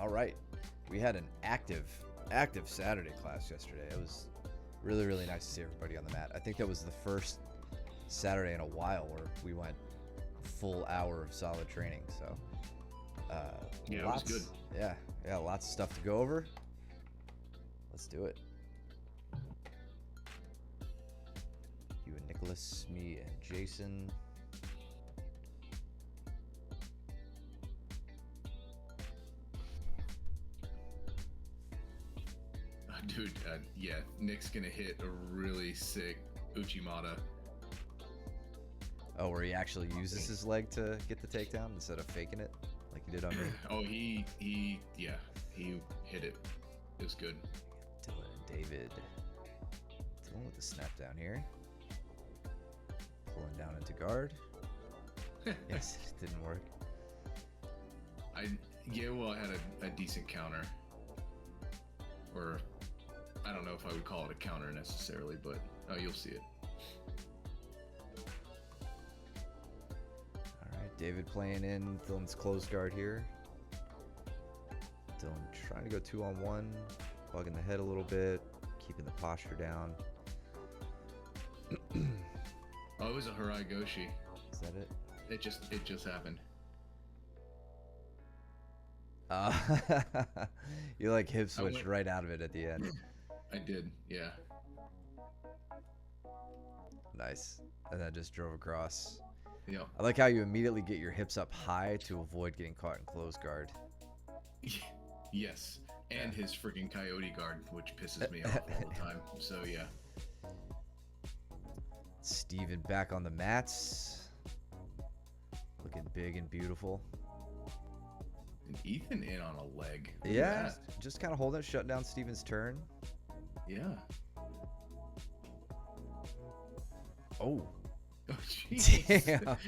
All right. We had an active Saturday class yesterday. It was really, really nice to see everybody on the mat. I think that was the first Saturday in a while where we went full hour of solid training. So, Yeah, lots, it was good. Yeah, lots of stuff to go over. Let's do it. You and Nicholas, me and Jason. Dude, yeah, Nick's gonna hit a really sick Uchimata. Oh, where he actually uses his leg to get the takedown instead of faking it like he did on me. Oh, he hit it. It was good. Dylan and David. Dylan with the snap down here. Pulling down into guard. Yes, it didn't work. I had a decent counter. Or I don't know if I would call it a counter necessarily, but you'll see it. All right, David playing in Dylan's closed guard here. Dylan trying to go 2-on-1, bugging the head a little bit, keeping the posture down. Oh, it was a Harai Goshi. Is that it? It just happened. You like hip switched right out of it at the end. I did, yeah. Nice. And then just drove across. Yeah. I like how you immediately get your hips up high to avoid getting caught in closed guard. Yes. And his freaking coyote guard, which pisses me off all the time. So, yeah. Steven back on the mats. Looking big and beautiful. And Ethan in on a leg. Look at Yeah, that. just kind of holding it, shut down Steven's turn. Yeah. Oh. Oh, jeez. Damn.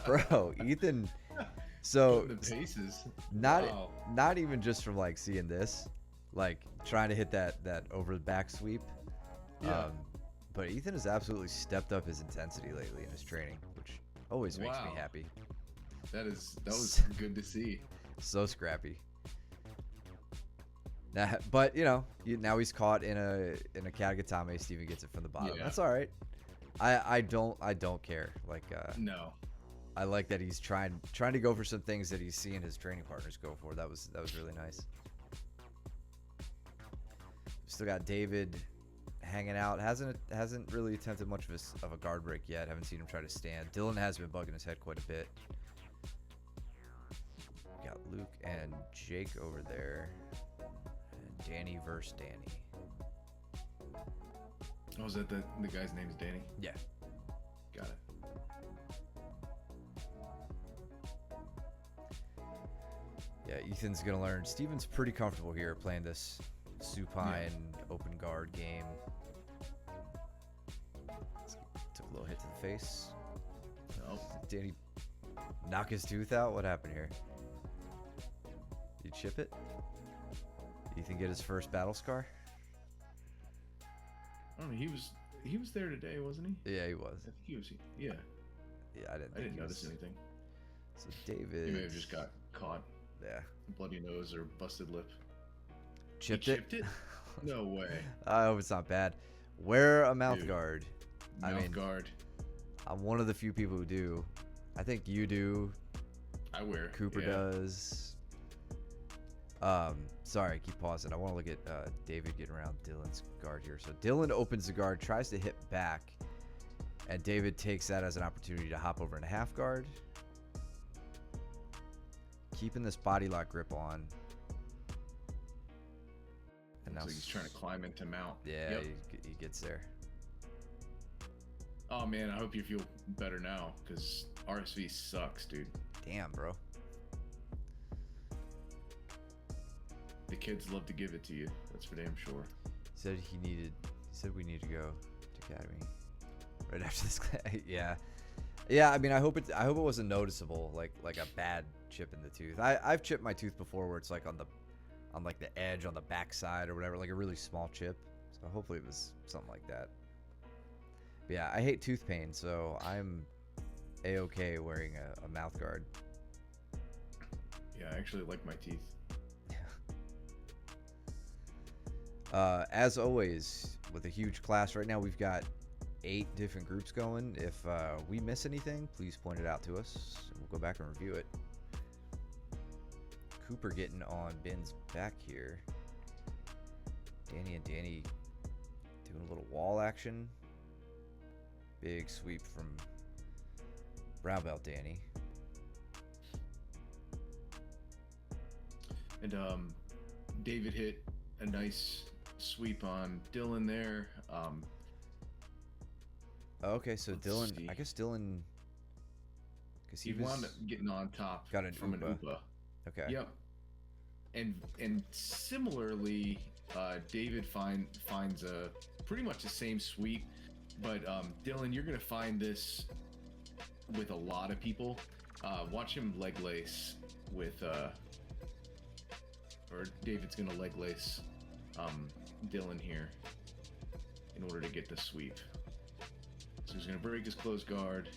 Bro, Ethan. So the paces. not even just from like seeing this, like trying to hit that over the back sweep. Yeah. But Ethan has absolutely stepped up his intensity lately in his training, which always makes me Wow. happy. That was good to see. So scrappy. Nah, but now he's caught in a Katagatame. Steven gets it from the bottom. Yeah. That's all right. I don't care. Like No. I like that he's trying to go for some things that he's seeing his training partners go for. That was really nice. Still got David hanging out. Hasn't really attempted much of a guard break yet. Haven't seen him try to stand. Dylan has been bugging his head quite a bit. We got Luke and Jake over there. And Danny versus Danny. Oh, is that the guy's name is Danny? Yeah. Got it. Yeah, Ethan's going to learn. Steven's pretty comfortable here playing this supine open guard game. Took a little hit to the face. Oh. Did he knock his tooth out? What happened here? Did he chip it? Ethan get his first battle scar? I mean, he was there today, wasn't he? Yeah, he was. I think he was. Yeah. Yeah, I didn't. I didn't notice anything. So David. He may have just got caught. Yeah. Bloody nose or busted lip. Chipped He it? chipped it? No way. I hope it's not bad. Wear a mouth Dude. guard. Mouth guard. I'm one of the few people who do. I think you do. I wear. Cooper yeah. does. Sorry, keep pausing. I want to look at David getting around Dylan's guard here. So Dylan opens the guard, tries to hit back, and David takes that as an opportunity to hop over in a half guard. Keeping this body lock grip on. And now Looks like he's trying to climb into mount. Yeah, Yep. he gets there. Oh man, I hope you feel better now, because RSV sucks, dude. Damn, bro. The kids love to give it to you. That's for damn sure. He said we need to go to Academy right after this class. Yeah. I mean, I hope it wasn't noticeable, like a bad chip in the tooth. I've chipped my tooth before, where it's like on like the edge on the back side or whatever, like a really small chip. So hopefully it was something like that. But yeah, I hate tooth pain, so I'm a-okay wearing a mouth guard. Yeah, I actually like my teeth. As always, with a huge class right now, we've got 8 different groups going. If we miss anything, please point it out to us, and we'll go back and review it. Cooper getting on Ben's back here. Danny and Danny doing a little wall action. Big sweep from brown belt Danny. And David hit a nice sweep on Dylan there. Okay, so Let's Dylan, see. I guess Dylan, because He wound up getting on top got an from an Upa. Upa. Okay. Yep. And similarly, David finds a pretty much the same sweep, but Dylan, you're gonna find this with a lot of people. Watch him leg lace with, or David's gonna leg lace Dylan here in order to get the sweep. So he's gonna break his closed guard.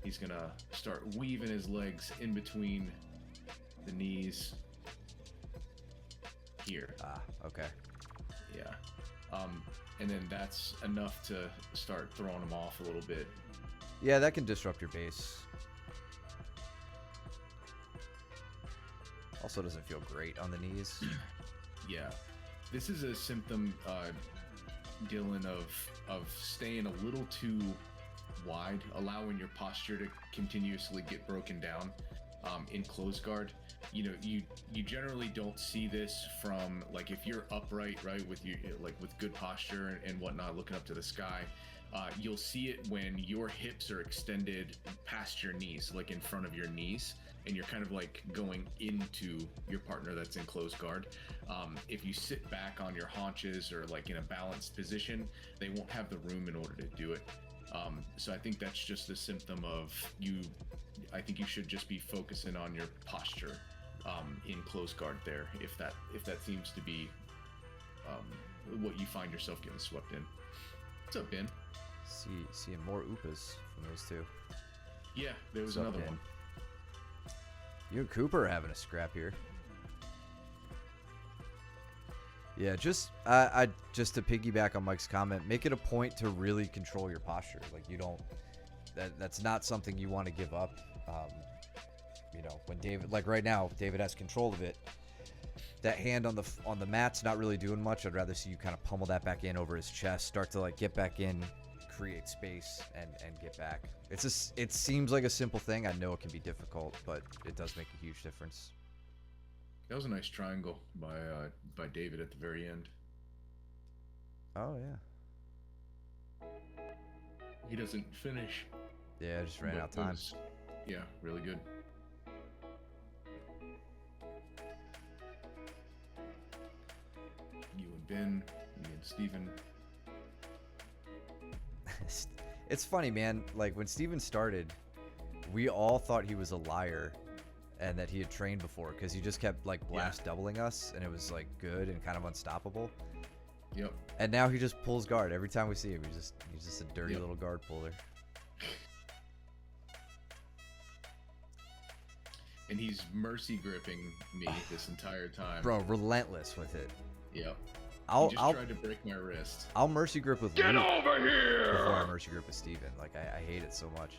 He's gonna start weaving his legs in between the knees here. Ah, okay. Yeah. And then that's enough to start throwing him off a little bit. Yeah, that can disrupt your base. Also doesn't feel great on the knees. Yeah. This is a symptom, Dylan, of staying a little too wide, allowing your posture to continuously get broken down in closed guard. You know, you generally don't see this from, like, if you're upright, right, with your, like, with good posture and whatnot, looking up to the sky. You'll see it when your hips are extended past your knees, like in front of your knees, and you're kind of like going into your partner that's in closed guard. If you sit back on your haunches or like in a balanced position, they won't have the room in order to do it. So I think that's just a symptom of you. I think you should just be focusing on your posture in closed guard there, if that seems to be what you find yourself getting swept in. What's up, Ben? Seeing more Upas from those two. Yeah, there was What's up, another Ben? one. You and Cooper are having a scrap here. Yeah, just just to piggyback on Mike's comment, make it a point to really control your posture. Like, you don't, that's not something you want to give up. You know, when David, like right now, David has control of it. That hand on the mat's not really doing much. I'd rather see you kind of pummel that back in over his chest, start to like get back in, create space, and get back. It seems like a simple thing. I know it can be difficult, but it does make a huge difference. That was a nice triangle by David at the very end. Oh yeah. He doesn't finish. Yeah, I just ran but out of time. it was, yeah, really good. You and Ben, me and Steven. It's funny, man. Like, when Steven started, we all thought he was a liar and that he had trained before, because he just kept like blast doubling us, and it was like good and kind of unstoppable. Yep. And now he just pulls guard every time we see him. He's just a dirty Yep. little guard puller. And he's mercy gripping me this entire time. Bro, relentless with it. Yep. I'll He just tried to break my wrist. I'll mercy grip with Get Luke over here! before I mercy grip with Steven. Like, I hate it so much.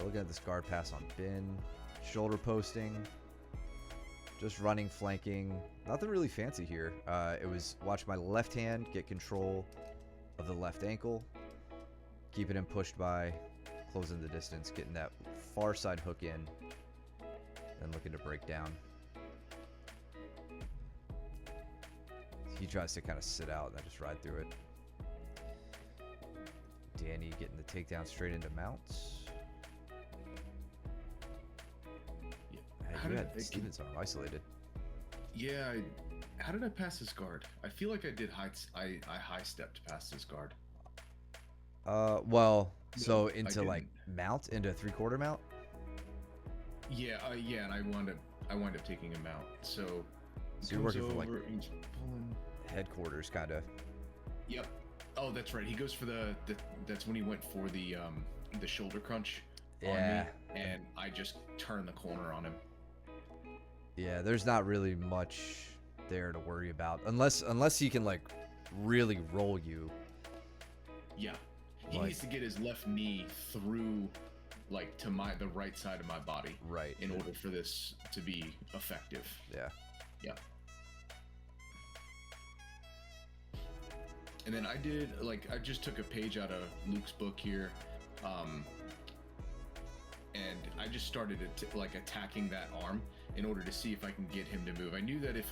Looking at this guard pass on Ben. Shoulder posting. Just running, flanking. Nothing really fancy here. It was watch my left hand get control of the left ankle. Keeping him pushed by. Closing the distance. Getting that far side hook in. And looking to break down. He tries to kind of sit out and I just ride through it. Danny getting the takedown straight into mounts. Yeah. Hey, How you did had I- Steven's arm isolated. Yeah, how did I pass his guard? I feel like I did I high stepped past his guard. Well, so No, I into like didn't. mount, into 3/4 mount. Yeah, and I wound up taking him out. So So you're comes working for like over, he's pulling. headquarters, kind of. Yep. Oh, that's right. He goes for the that's when he went for the shoulder crunch Yeah. on me, and I just turned the corner on him. Yeah, there's not really much there to worry about unless he can like really roll you. Yeah. He Like- needs to get his left knee through, like, to the right side of my body. Right. In order for this to be effective. Yeah. Yeah. And then I did, like, I just took a page out of Luke's book here, and I just started attacking that arm in order to see if I can get him to move. I knew that if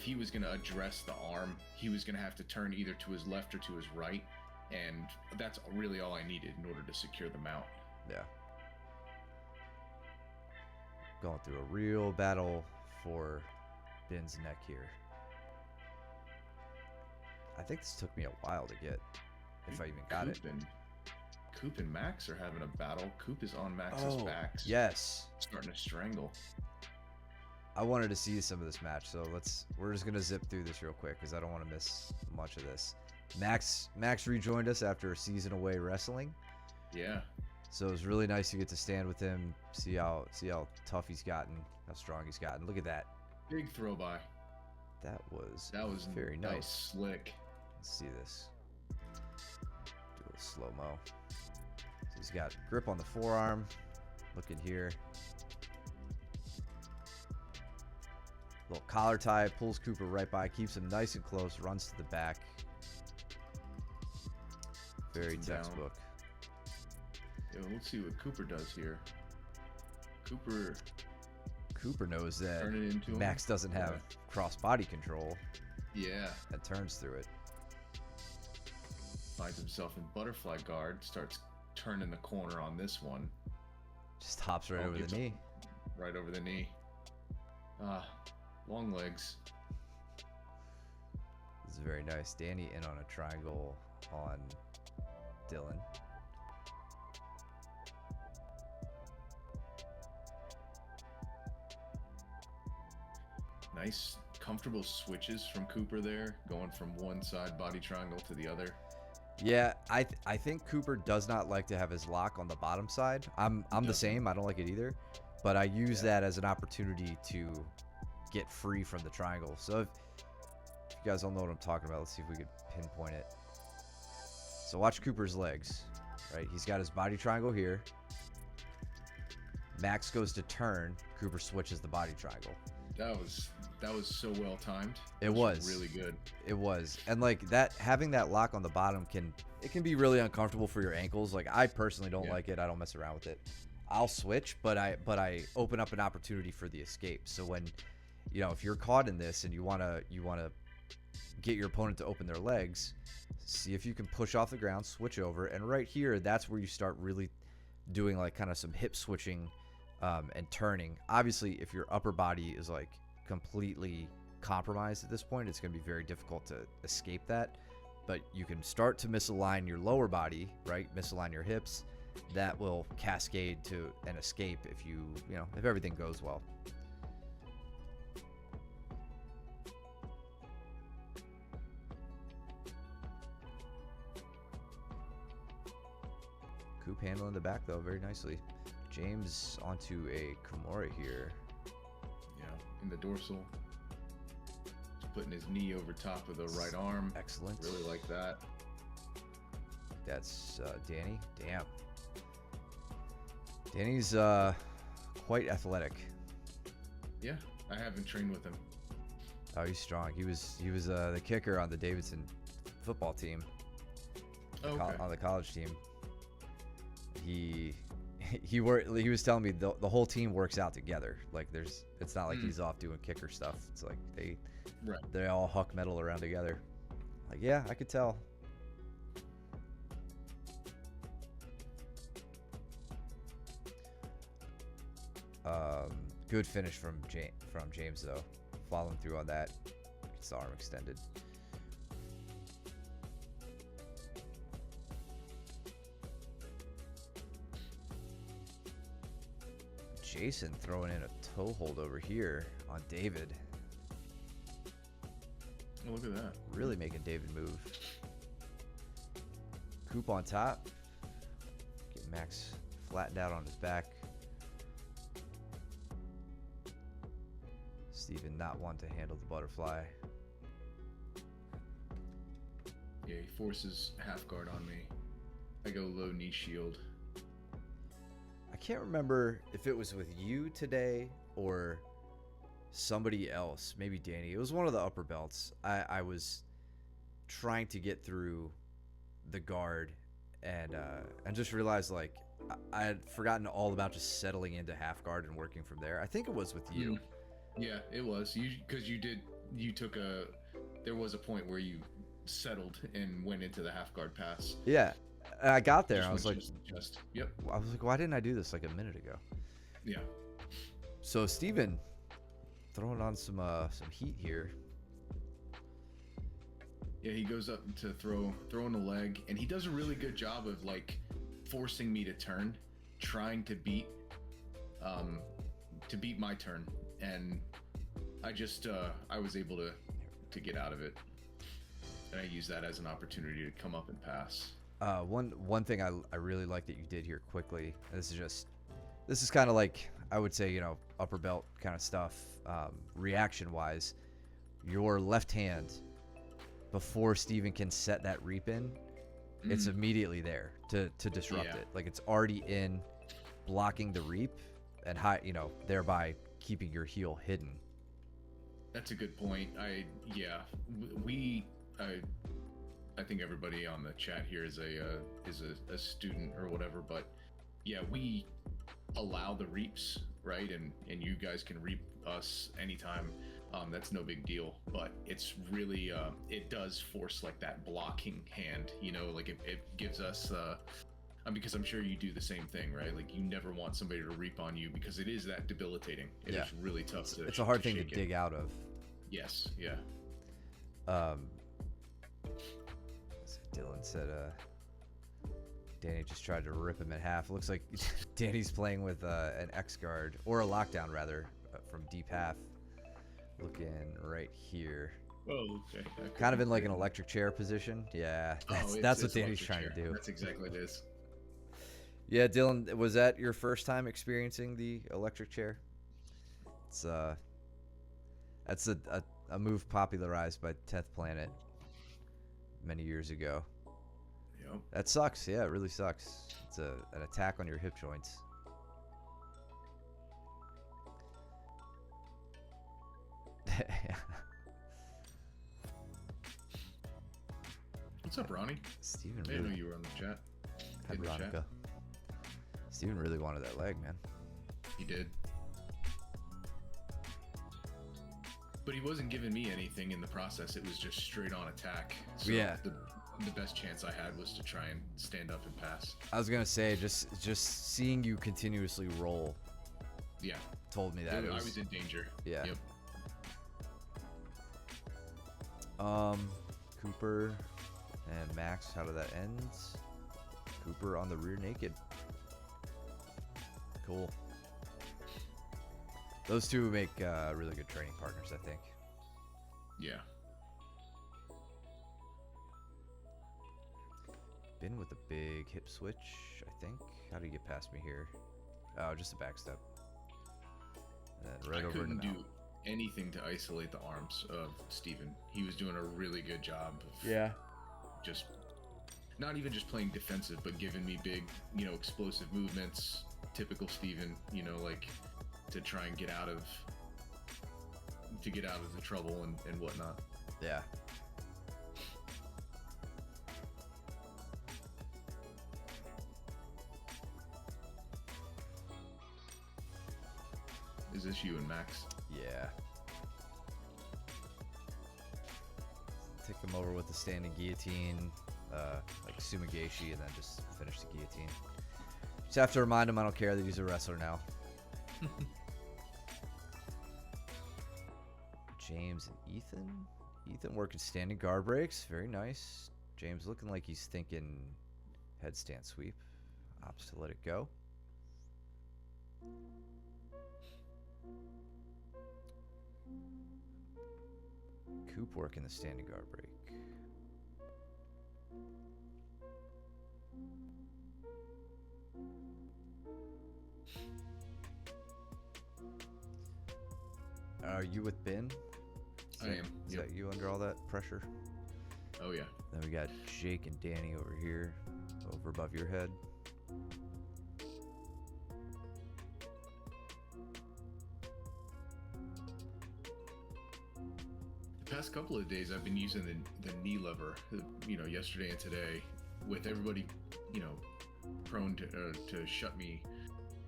he was going to address the arm, he was going to have to turn either to his left or to his right, and that's really all I needed in order to secure the mount. Yeah. Going through a real battle for Ben's neck here. I think this took me a while to get, if I even got it. Coop and Max are having a battle. Coop is on Max's back. Yes. Starting to strangle. I wanted to see some of this match, so we're just gonna zip through this real quick because I don't want to miss much of this. Max rejoined us after a season away wrestling. Yeah. So it was really nice to get to stand with him, see how tough he's gotten, how strong he's gotten. Look at that. Big throw by. That was very nice. That was slick. Let's see this. Do a little slow-mo. So he's got grip on the forearm. Look in here. Little collar tie, pulls Cooper right by, keeps him nice and close, runs to the back. Very Puts him down. textbook. Yeah, let's see what Cooper does here. Cooper knows that Turn it into him. Max doesn't have cross body control Yeah. and turns through it. Finds himself in butterfly guard. Starts turning the corner on this one. Just hops right over Gets the knee. Right over the knee. Long legs. This is very nice. Danny in on a triangle on Dylan. Nice, comfortable switches from Cooper there, going from one side body triangle to the other. Yeah, I think Cooper does not like to have his lock on the bottom side. I'm the same. I don't like it either, but I use that as an opportunity to get free from the triangle. So if you guys don't know what I'm talking about, let's see if we could pinpoint it. So watch Cooper's legs, right? He's got his body triangle here. Max goes to turn. Cooper switches the body triangle. That was so well timed. It was really good. It was, and like that, having that lock on the bottom can be really uncomfortable for your ankles. Like I personally don't like it. I don't mess around with it. I'll switch, but I open up an opportunity for the escape. So when, if you're caught in this and you wanna get your opponent to open their legs, see if you can push off the ground, switch over, and right here, that's where you start really doing like kind of some hip switching and turning. Obviously, if your upper body is like completely compromised at this point, it's going to be very difficult to escape that. But you can start to misalign your lower body, right? Misalign your hips. That will cascade to an escape if everything goes well. Coop handling the back though very nicely. James onto a Kimura here. Yeah, in the dorsal. Just putting his knee over top of the right arm. Excellent. Really like that. That's Danny. Damn. Danny's quite athletic. Yeah, I haven't trained with him. Oh, he's strong. He was the kicker on the Davidson football team. Oh, okay. On the college team. He was telling me the whole team works out together. Like it's not like he's off doing kicker stuff. It's like they all huck metal around together. Like, yeah, I could tell. Good finish from James though. Following through on that. Gets the arm extended. Jason throwing in a toe hold over here on David. Oh, look at that. Really making David move. Coop on top. Get Max flattened out on his back. Steven not one to handle the butterfly. Yeah, he forces half guard on me. I go low knee shield. I can't remember if it was with you today or somebody else, maybe Danny. It was one of the upper belts. I was trying to get through the guard and just realized like I had forgotten all about just settling into half guard and working from there. I think it was with you. Yeah, it was. There was a point where you settled and went into the half guard pass. Yeah. And I got there and I Just was went like, yep. I was like, why didn't I do this like a minute ago? Yeah. So Steven throwing on some heat here. Yeah, he goes up to throw in a leg, and he does a really good job of like forcing me to turn, trying to beat my turn, and I just I was able to get out of it, and I use that as an opportunity to come up and pass. One thing I really like that you did here quickly. This is kind of like I would say, you know, upper belt kind of stuff. Reaction wise, your left hand before Steven can set that reap in, it's immediately there to disrupt it. Like it's already in, blocking the reap and thereby keeping your heel hidden. That's a good point. I think everybody on the chat here is a student or whatever, but yeah, we allow the reaps, right? And you guys can reap us anytime. That's no big deal, but it's really it does force like that blocking hand, you know, like it gives us because I'm sure you do the same thing, right? Like you never want somebody to reap on you because it is that debilitating. It is really tough It's a hard thing to dig out of. Yes, yeah. Dylan said Danny just tried to rip him in half. It looks like Danny's playing with an X guard, or a lockdown rather, from deep half. Looking right here. Oh, okay. Kind of in like an electric chair position. Yeah, that's what Danny's trying to do. That's exactly what it is. Yeah, Dylan, was that your first time experiencing the electric chair? It's that's a move popularized by 10th Planet many years ago. Yep. That sucks. Yeah, it really sucks. It's an attack on your hip joints. What's up, Ronnie? Steven I didn't know you were on the chat. Hi, In the Veronica. chat. Steven really wanted that leg, man. He did. But he wasn't giving me anything in the process. It was just straight on attack. So Yeah. The best chance I had was to try and stand up and pass. I was gonna say just seeing you continuously roll. Yeah. Told me that I was in danger. Yeah. Yep. Cooper and Max, how did that end? Cooper on the rear naked. Cool. Those two make really good training partners, I think. Yeah. Been with a big hip switch, I think. How do you get past me here? Oh, just a back step. And then right I over couldn't into do anything to isolate the arms of Steven. He was doing a really good job of just not even just playing defensive, but giving me big, explosive movements, typical Steven, like to try and get out of the trouble and whatnot. Yeah. Is this you and Max? Yeah. Take them over with the standing guillotine, like Sumigashi, and then just finish the guillotine. Just have to remind him I don't care that he's a wrestler now. James and Ethan. Ethan working standing guard breaks. Very nice. James looking like he's thinking headstand sweep. Opts to let it go. Coop working the standing guard break. Are you with Ben? I am. Is Yep. that you under all that pressure? Oh yeah. Then we got Jake and Danny over here, over above your head. The past couple of days, I've been using the knee lever. Yesterday and today, with everybody, prone to shut me,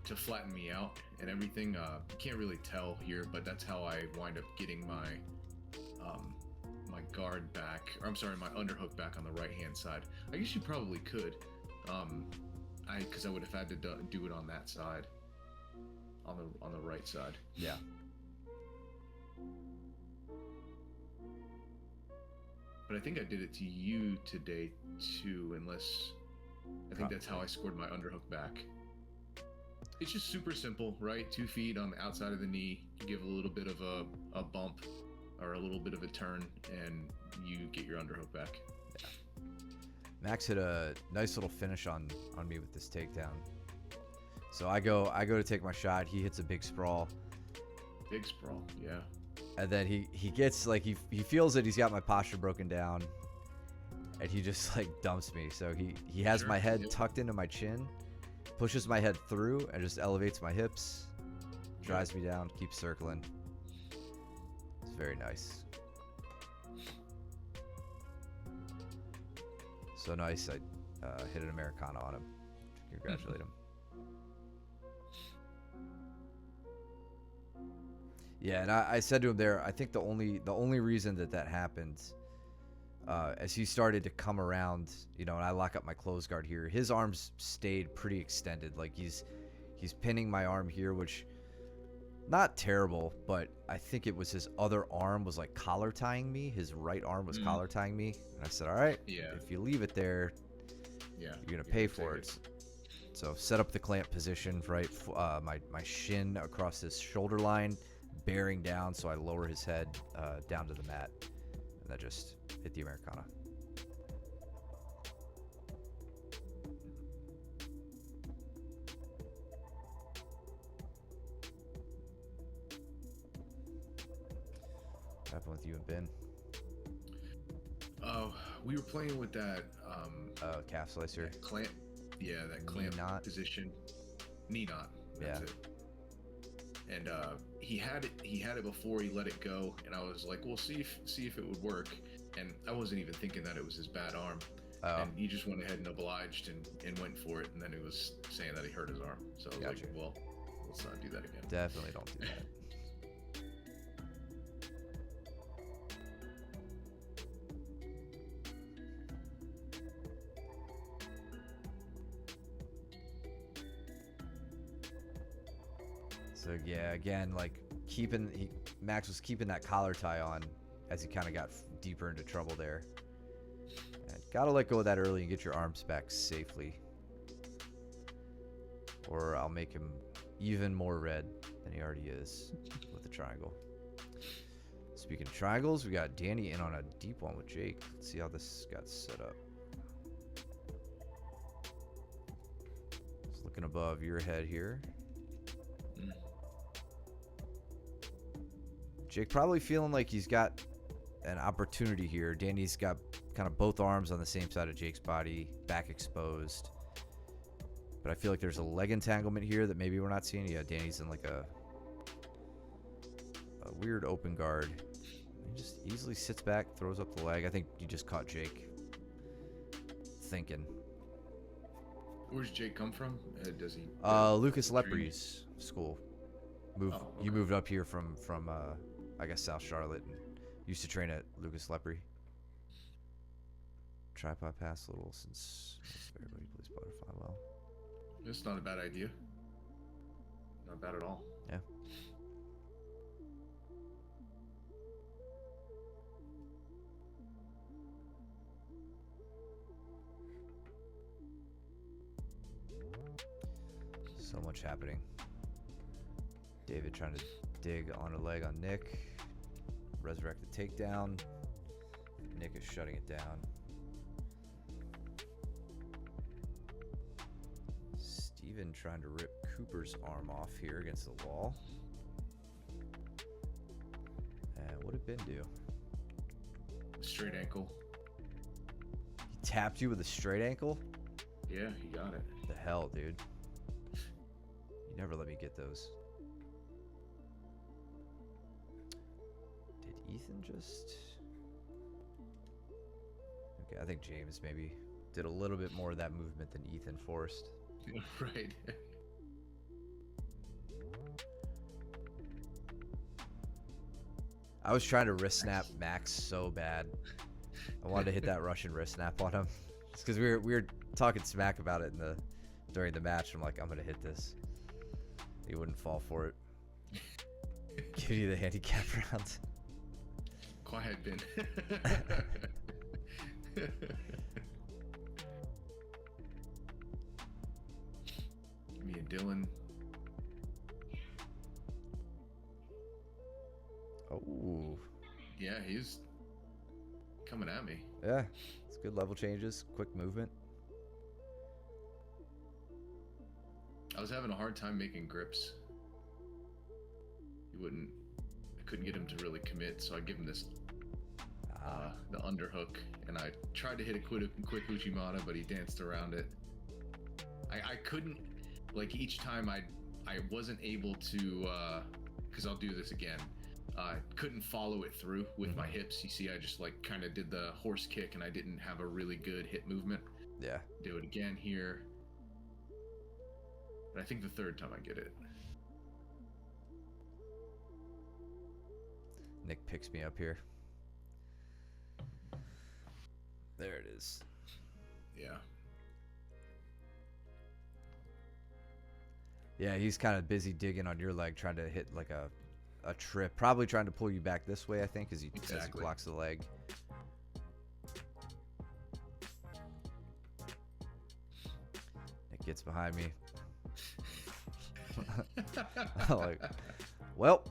to flatten me out and everything. You can't really tell here, but that's how I wind up getting my guard back, or I'm sorry, my underhook back on the right hand side. I guess you probably could, because I would have had to do it on that side, on the right side. Yeah. But I think I did it to you today too, unless I think that's how I scored my underhook back. It's just super simple, right? 2 feet on the outside of the knee, you give a little bit of a bump or a little bit of a turn, and you get your underhook back. Yeah. Max hit a nice little finish on me with this takedown. So I go to take my shot. He hits a big sprawl. Big sprawl, yeah. And then he gets like he feels that he's got my posture broken down, and he just like dumps me. So he has my head tucked into my chin, pushes my head through, and just elevates my hips, drives me down, keeps circling. It's very nice. So nice. I hit an Americana on him. Congratulate him. Yeah, and I said to him there, I think the only reason that happened, as he started to come around, and I lock up my close guard here, his arms stayed pretty extended. Like he's pinning my arm here, which not terrible, but I think it was his other arm was like collar tying me. His right arm was collar tying me, and I said, all right, if you leave it there, you're gonna pay for it. So set up the clamp position, right? My shin across his shoulder line, bearing down, so I lower his head down to the mat, and that just hit the Americana. What happened with you and Ben? Oh, we were playing with that Calf slicer. that clamp. Yeah, that clamp knot position. Knee knot. That's Yeah. it. And he had it before he let it go, and I was like, "Well, see if it would work." And I wasn't even thinking that it was his bad arm. And he just went ahead and obliged and went for it, and then he was saying that he hurt his arm. So I was Gotcha. like, "Well, let's not do that again." Definitely don't do that. So yeah, again, like Max was keeping that collar tie on as he kind of got deeper into trouble there. And gotta let go of that early and get your arms back safely, or I'll make him even more red than he already is with the triangle. Speaking of triangles, we got Danny in on a deep one with Jake. Let's see how this got set up. Just looking above your head here. Jake probably feeling like he's got an opportunity here. Danny's got kind of both arms on the same side of Jake's body, back exposed. But I feel like there's a leg entanglement here that maybe we're not seeing. Yeah, Danny's in like a weird open guard. He just easily sits back, throws up the leg. I think you just caught Jake thinking. Where's Jake come from? Does he? Lucas Lepri's school. Okay. You moved up here from I guess South Charlotte, and used to train at Lucas Lepri. Tripod pass a little since everybody plays butterfly well. It's not a bad idea. Not bad at all. Yeah. So much happening. David trying to dig on a leg on Nick. Resurrect the takedown. Nick is shutting it down. Steven trying to rip Cooper's arm off here against the wall. did Ben do? Straight ankle. He tapped you with a straight ankle? Yeah, he got it. The hell, dude. You never let me get those. Did Ethan just... Okay, I think James maybe did a little bit more of that movement than Ethan forced. Right. I was trying to wrist snap Max so bad. I wanted to hit that Russian wrist snap on him. It's because we were talking smack about it during the match. I'm like, I'm gonna hit this. He wouldn't fall for it. Give you the handicap round. Quiet, Ben. Me and Dylan. Oh. Yeah, he's coming at me. Yeah, it's good level changes, quick movement. I was having a hard time making grips. I couldn't get him to really commit, so I give him this, the underhook, and I tried to hit a quick Uchimata, but he danced around it. I couldn't, like, each time I wasn't able to, because I'll do this again. Couldn't follow it through with my hips. You see, I just like kind of did the horse kick and I didn't have a really good hip movement. Yeah. Do it again here. But I think the third time I get it. Nick picks me up here. There it is. Yeah. Yeah, he's kind of busy digging on your leg, trying to hit like a trip. Probably trying to pull you back this way, I think, because he says he blocks the leg. Nick gets behind me. I'm like, well,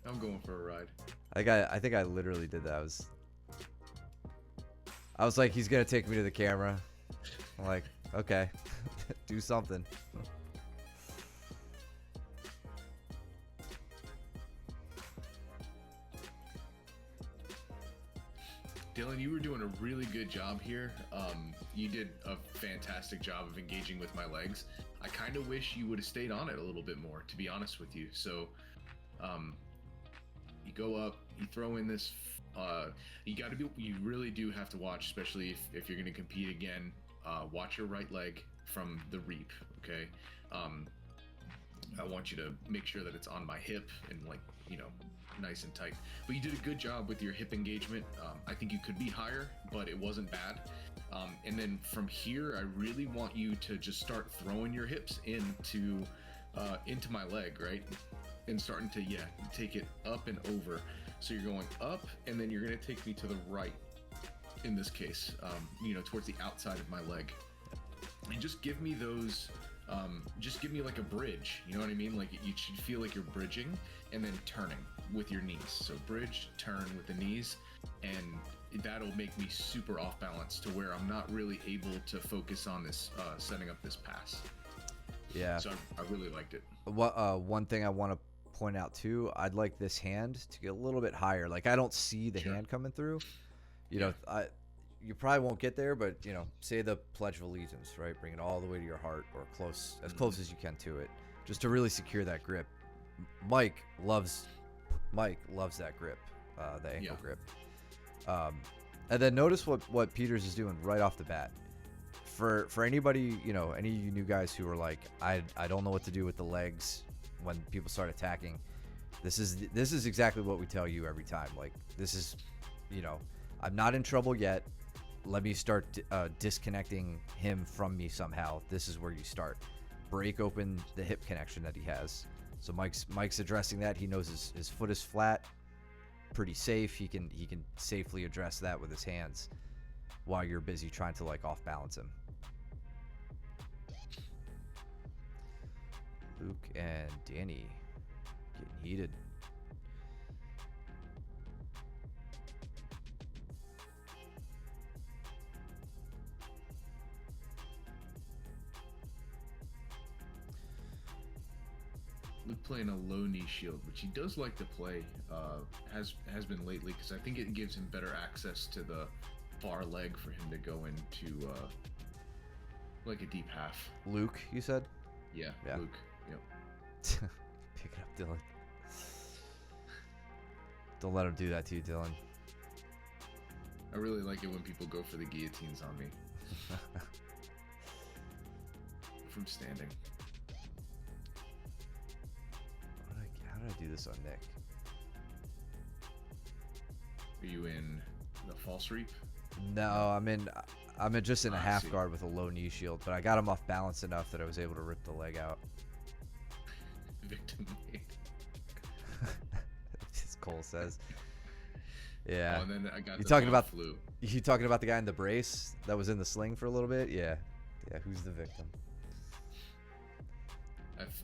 I'm going for a ride. I think I literally did that. I was like, he's gonna take me to the camera. I'm like, okay, do something. Dylan, you were doing a really good job here. You did a fantastic job of engaging with my legs. I kind of wish you would have stayed on it a little bit more, to be honest with you. So, you go up, you throw in this. You really do have to watch, especially if you're going to compete again. Watch your right leg from the reap. Okay. I want you to make sure that it's on my hip and nice and tight. But you did a good job with your hip engagement. I think you could be higher, but it wasn't bad. And then from here, I really want you to just start throwing your hips into my leg, right? And starting to, take it up and over. So you're going up, and then you're going to take me to the right, in this case, towards the outside of my leg. And just give me those, just give me like a bridge, you know what I mean? Like you should feel like you're bridging and then turning with your knees. So bridge, turn with the knees, and that'll make me super off balance to where I'm not really able to focus on this, setting up this pass. Yeah. So I really liked it. One thing I want to point out too, I'd like this hand to get a little bit higher. Like I don't see the hand coming through. You probably won't get there, but say the Pledge of Allegiance, right? Bring it all the way to your heart, or as close as you can to it, just to really secure that grip. Mike loves that grip, the ankle grip. And then notice what Peters is doing right off the bat. For anybody, any of you new guys who are like, I don't know what to do with the legs when people start attacking. This is exactly what we tell you every time. Like this is, I'm not in trouble yet. Let me start disconnecting him from me somehow. This is where you start. Break open the hip connection that he has. So Mike's addressing that. He knows his foot is flat, pretty safe. He can safely address that with his hands while you're busy trying to like off balance him. Luke and Danny getting heated. Luke playing a low knee shield, which he does like to play. Has been lately because I think it gives him better access to the far leg for him to go into like a deep half. Luke, you said? Yeah, Yeah. Luke. Yep. Pick it up, Dylan. Don't let him do that to you, Dylan. I really like it when people go for the guillotines on me from standing. How did I do this on Nick? Are you in the false reap? No, I'm just in a I half see. guard with a low knee shield, but I got him off balance enough that I was able to rip the leg out. Victim made. As Cole says. Yeah. Oh, and then I got You the talking Von about- flu. You talking about the guy in the brace that was in the sling for a little bit? Yeah. Yeah, who's the victim?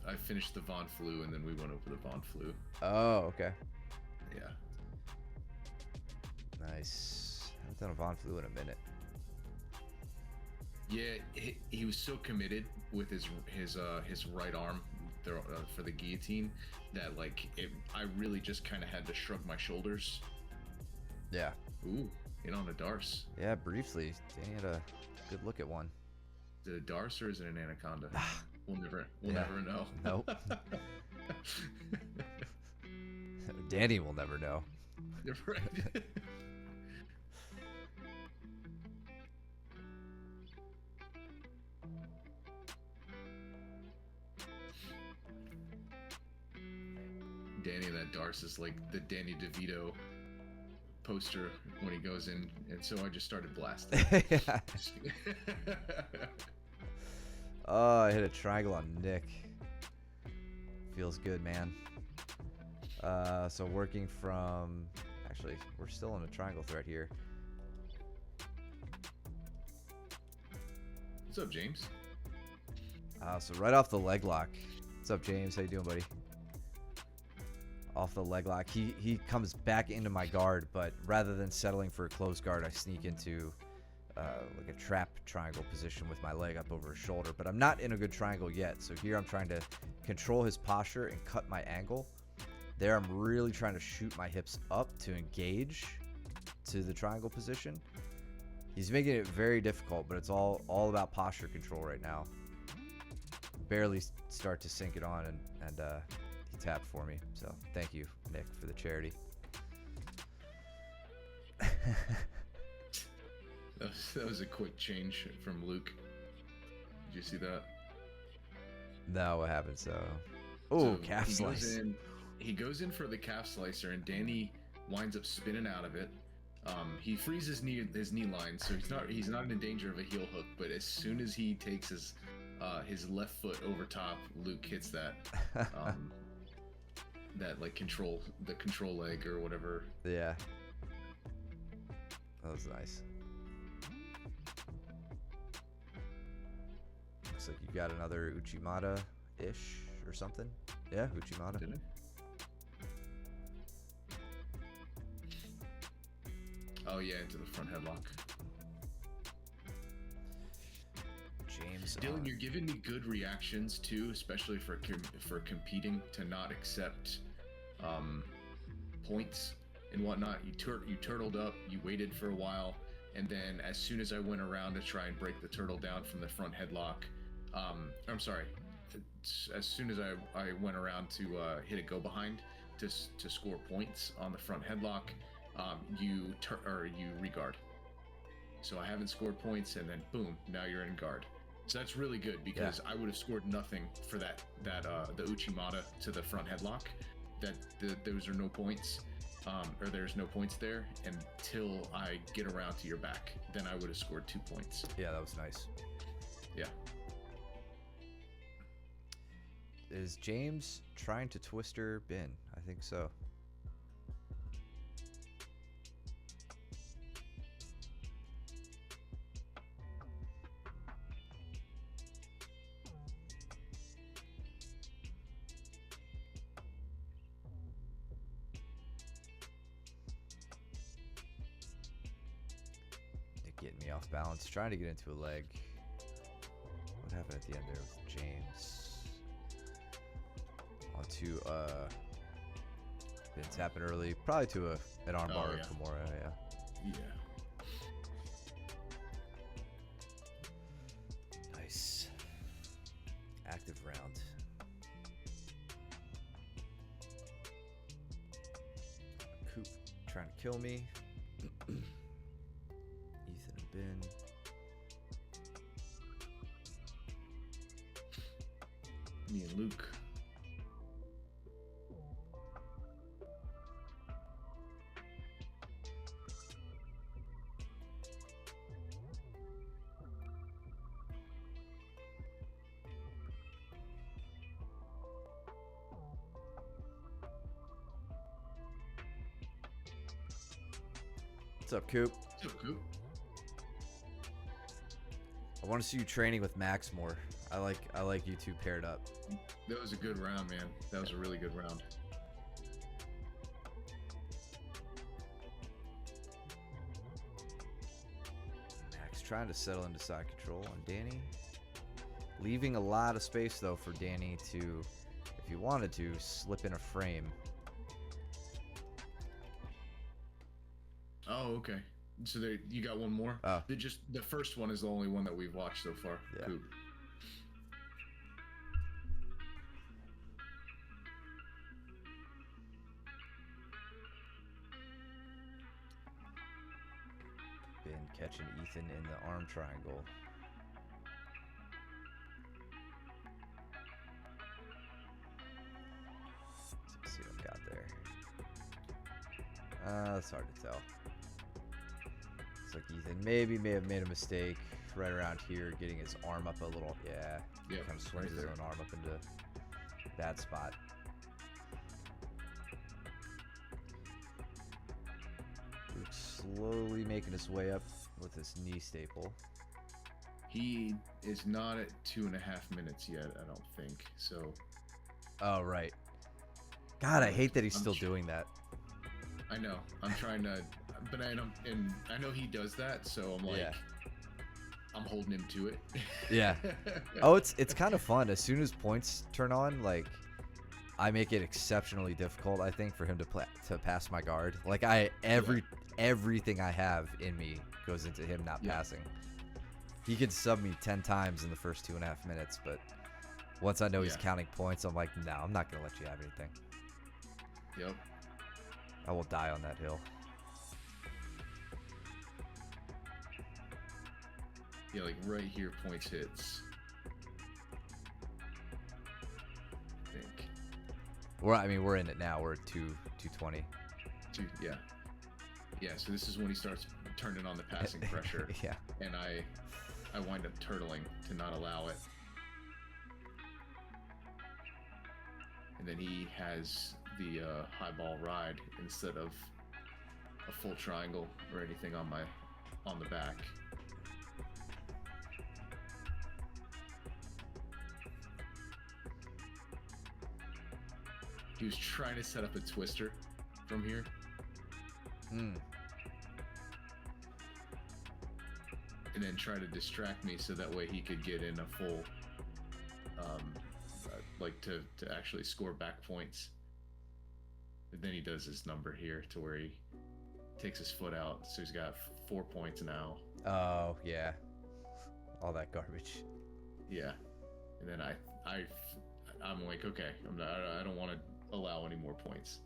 I finished the Von flu, and then we went over the Von flu. Oh, okay. Yeah. Nice. I haven't done a Von Flu in a minute. Yeah, he was so committed with his right arm for the guillotine that I really just kind of had to shrug my shoulders. Yeah. Ooh, in on a Darce. Yeah, briefly. Danny had a good look at one. Is it a Darce or is it an Anaconda? We'll Yeah. never know. Nope. Danny will never know. You're right. Danny, that Darce is like the Danny DeVito poster when he goes in, and so I just started blasting. Yeah. Oh, I hit a triangle on Nick. Feels good, man. So working from... Actually, we're still in a triangle threat here. What's up, James? So right off the leg lock. What's up, James? How you doing, buddy? Off the leg lock. He comes back into my guard, but rather than settling for a closed guard, I sneak into like a trap triangle position with my leg up over his shoulder. But I'm not in a good triangle yet. So here I'm trying to control his posture and cut my angle. There I'm really trying to shoot my hips up to engage to the triangle position. He's making it very difficult, but it's all about posture control right now. Barely start to sink it on, and he tapped for me. So thank you, Nick, for the charity. That was a quick change from Luke. Did you see that? No, what happened? So, oh, So calf slice. He goes in for the calf slicer, and Danny winds up spinning out of it. He frees his knee line, so he's not in danger of a heel hook. But as soon as he takes his left foot over top, Luke hits that that control leg or whatever. Yeah, that was nice. Looks like you got another Uchimata-ish or something. Yeah, Uchimata. Did it? Oh yeah, into the front headlock. James. Dylan, you're giving me good reactions too, especially for competing to not accept points and whatnot. You turtled up, you waited for a while, and then as soon as I went around to try and break the turtle down from the front headlock, I'm sorry, as soon as I went around to hit a go behind to score points on the front headlock, you regard. So I haven't scored points, and then boom, now you're in guard. So that's really good because I would have scored nothing for the Uchimata to the front headlock. Those are no points, or there's no points there until I get around to your back. Then I would have scored 2 points. Yeah, that was nice. Yeah. Is James trying to twister bin? I think so. Getting me off balance, trying to get into a leg. What happened at the end there with James? On to been tapping early, probably to an armbar or yeah. Kimura, yeah. Yeah. Nice. Active round. Coop trying to kill me. Ethan and Ben. Me and Luke. What's up, Coop? What's up, Coop? I want to see you training with Max more. I like you two paired up. That was a good round, man. That was a really good round. Max trying to settle into side control on Danny. Leaving a lot of space, though, for Danny to, if you wanted to, slip in a frame. Oh, okay. So you got one more? Oh. The first one is the only one that we've watched so far. Yeah. Coop. Been catching Ethan in the arm triangle. Let's see what I've got there. It's hard to tell. It's like Ethan may have made a mistake right around here, getting his arm up a little. Yeah. Yeah, Kind of swings right his there. own arm up into a bad spot. Luke slowly making his way up with this knee staple. He is not at 2.5 minutes yet, I don't think. So Oh, right. God, I hate that he's I'm still sure- doing that. I know. I'm trying to, but I know he does that. So I'm like, Yeah. I'm holding him to it. Yeah. Oh, it's kind of fun. As soon as points turn on, like, I make it exceptionally difficult, I think, for him to pass my guard. Like, everything I have in me goes into him not Yeah. passing. He can sub me 10 times in the first 2.5 minutes, but once I know he's Yeah. counting points, I'm like, no, I'm not gonna let you have anything. Yep. I will die on that hill. Yeah, like right here, points hits. I think. We're in it now. We're at 220. Yeah. Yeah. So this is when he starts turning on the passing pressure, Yeah. and I wind up turtling to not allow it. And then he has the high ball ride instead of a full triangle or anything on the back. He was trying to set up a twister from here. Mm. And then try to distract me so that way he could get in a full like to actually score back points. And then he does his number here to where he takes his foot out, so he's got 4 points now. Oh yeah. All that garbage. Yeah. And then I'm like, okay, I don't want to allow any more points.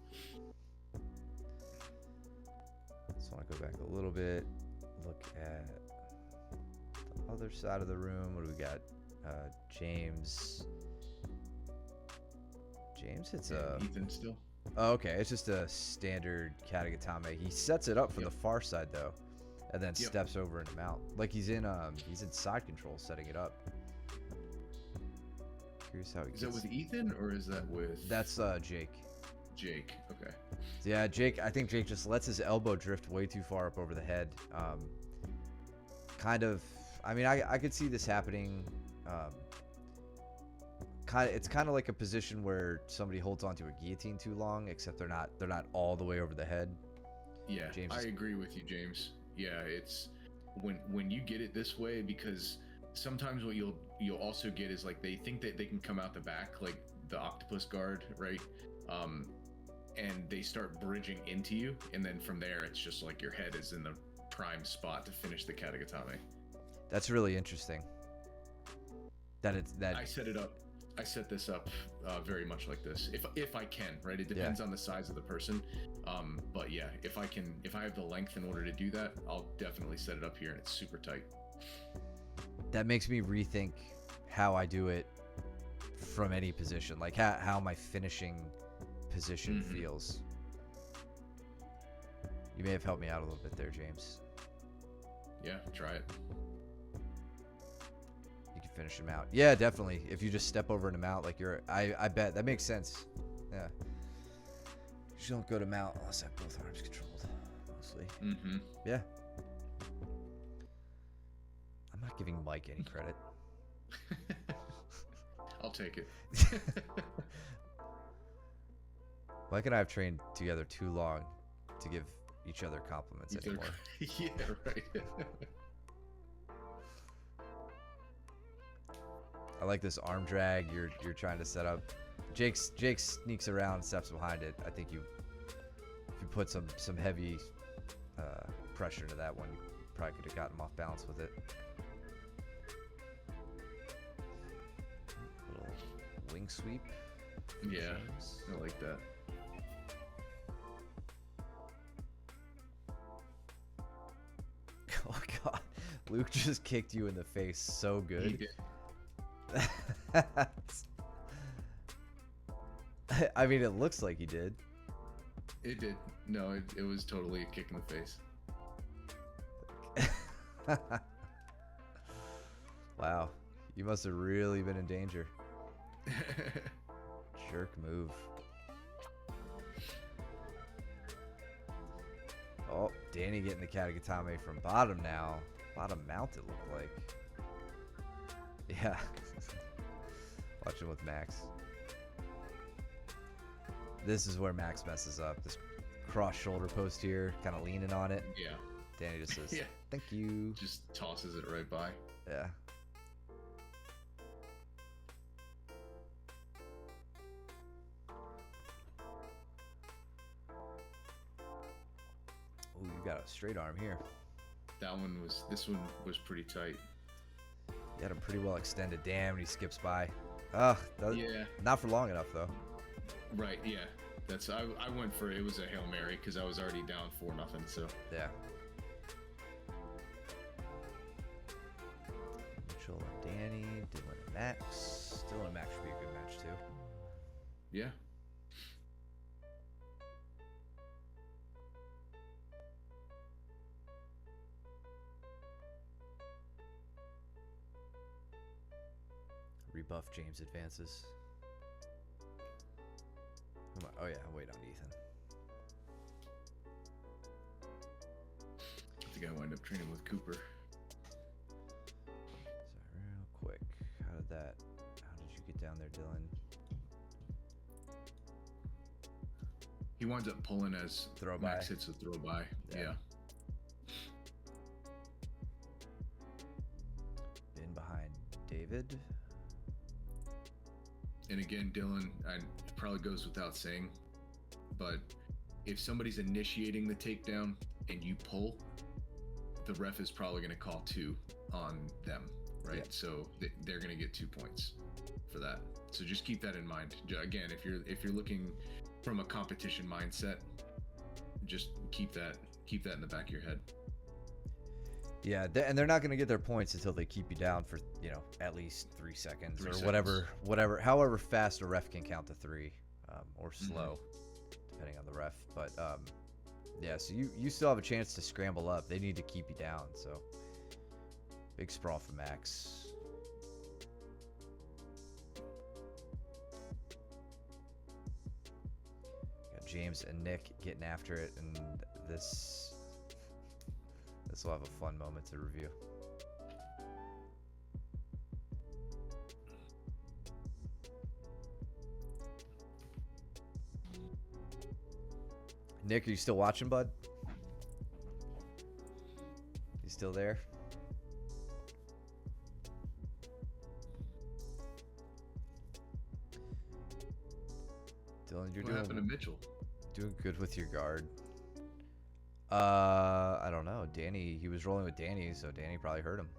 Just want to go back a little bit. Look at the other side of the room. What do we got? James. James hits a. Ethan still. Oh, okay. It's just a standard Katagatame. He sets it up for Yep. the far side though, and then Yep. steps over into mount. Like he's in side control setting it up. Curious how he Is that gets. with Ethan or is that with That's Jake. Jake? Okay. Yeah, Jake. I think Jake just lets his elbow drift way too far up over the head. Kind of. I mean, I could see this happening. It's kind of like a position where somebody holds onto a guillotine too long, except they're not all the way over the head. Yeah, James I is- agree with you, James. Yeah, it's when you get it this way, because sometimes what you'll also get is like they think that they can come out the back like the octopus guard, right? And they start bridging into you, and then from there, it's just like your head is in the prime spot to finish the Katagatame. That's really interesting. That it's that. I set it up. I set this up very much like this, if I can, right? It depends on the size of the person, but yeah, if I have the length in order to do that, I'll definitely set it up here, and it's super tight. That makes me rethink how I do it from any position, like how my finishing position feels. You may have helped me out a little bit there, James. Yeah, try it. You can finish him out. Yeah, definitely. If you just step over and mount, like I bet that makes sense. Yeah. You just don't go to mount unless I have both arms controlled, mostly. Yeah. I'm not giving Mike any credit. I'll take it. Mike and I have trained together too long to give each other compliments anymore. Yeah, right. I like this arm drag you're trying to set up. Jake sneaks around, steps behind it. I think if you put some heavy pressure into that one, you probably could have gotten him off balance with it. Little wing sweep. Yeah, I like that. Oh god, Luke just kicked you in the face so good. He did. I mean, it looks like he did. It did. No, it was totally a kick in the face. Wow, you must have really been in danger. Jerk move. Oh, Danny getting the Katagatame from bottom now. Bottom mount, it looked like. Yeah. Watching with Max. This is where Max messes up. This cross shoulder post here, kind of leaning on it. Yeah. Danny just says, Yeah. Thank you. Just tosses it right by. Yeah. Ooh, you got a straight arm here. This one was pretty tight. You had him pretty well extended. Damn, he skips by. Ugh, Yeah. not for long enough though. Right, yeah. I went for it was a Hail Mary because I was already down 4-0, so Yeah. Mitchell and Danny, Dylan and Max. Dylan and Max should be a good match too. yeah. Rebuff James advances. Oh yeah, wait on Ethan. I think I wind up training with Cooper. So real quick, how did you get down there, Dylan? He winds up pulling as Throw Max by. hits a throw by. Yeah. In behind David. And again, Dylan, it probably goes without saying, but if somebody's initiating the takedown and you pull, the ref is probably going to call 2 on them, right? Yeah. So they're going to get 2 points for that. So just keep that in mind. Again, if you're looking from a competition mindset, just keep that in the back of your head. Yeah, and they're not going to get their points until they keep you down for, at least 3 seconds 3 or seconds. however fast a ref can count to 3, or slow, depending on the ref. But yeah, so you still have a chance to scramble up. They need to keep you down. So big sprawl for Max. Got James and Nick getting after it, and this will have a fun moment to review. Nick, are you still watching, bud? You still there? Dylan, you're What happened to Mitchell? doing good with your guard. I don't know. Danny, he was rolling with Danny, so Danny probably hurt him.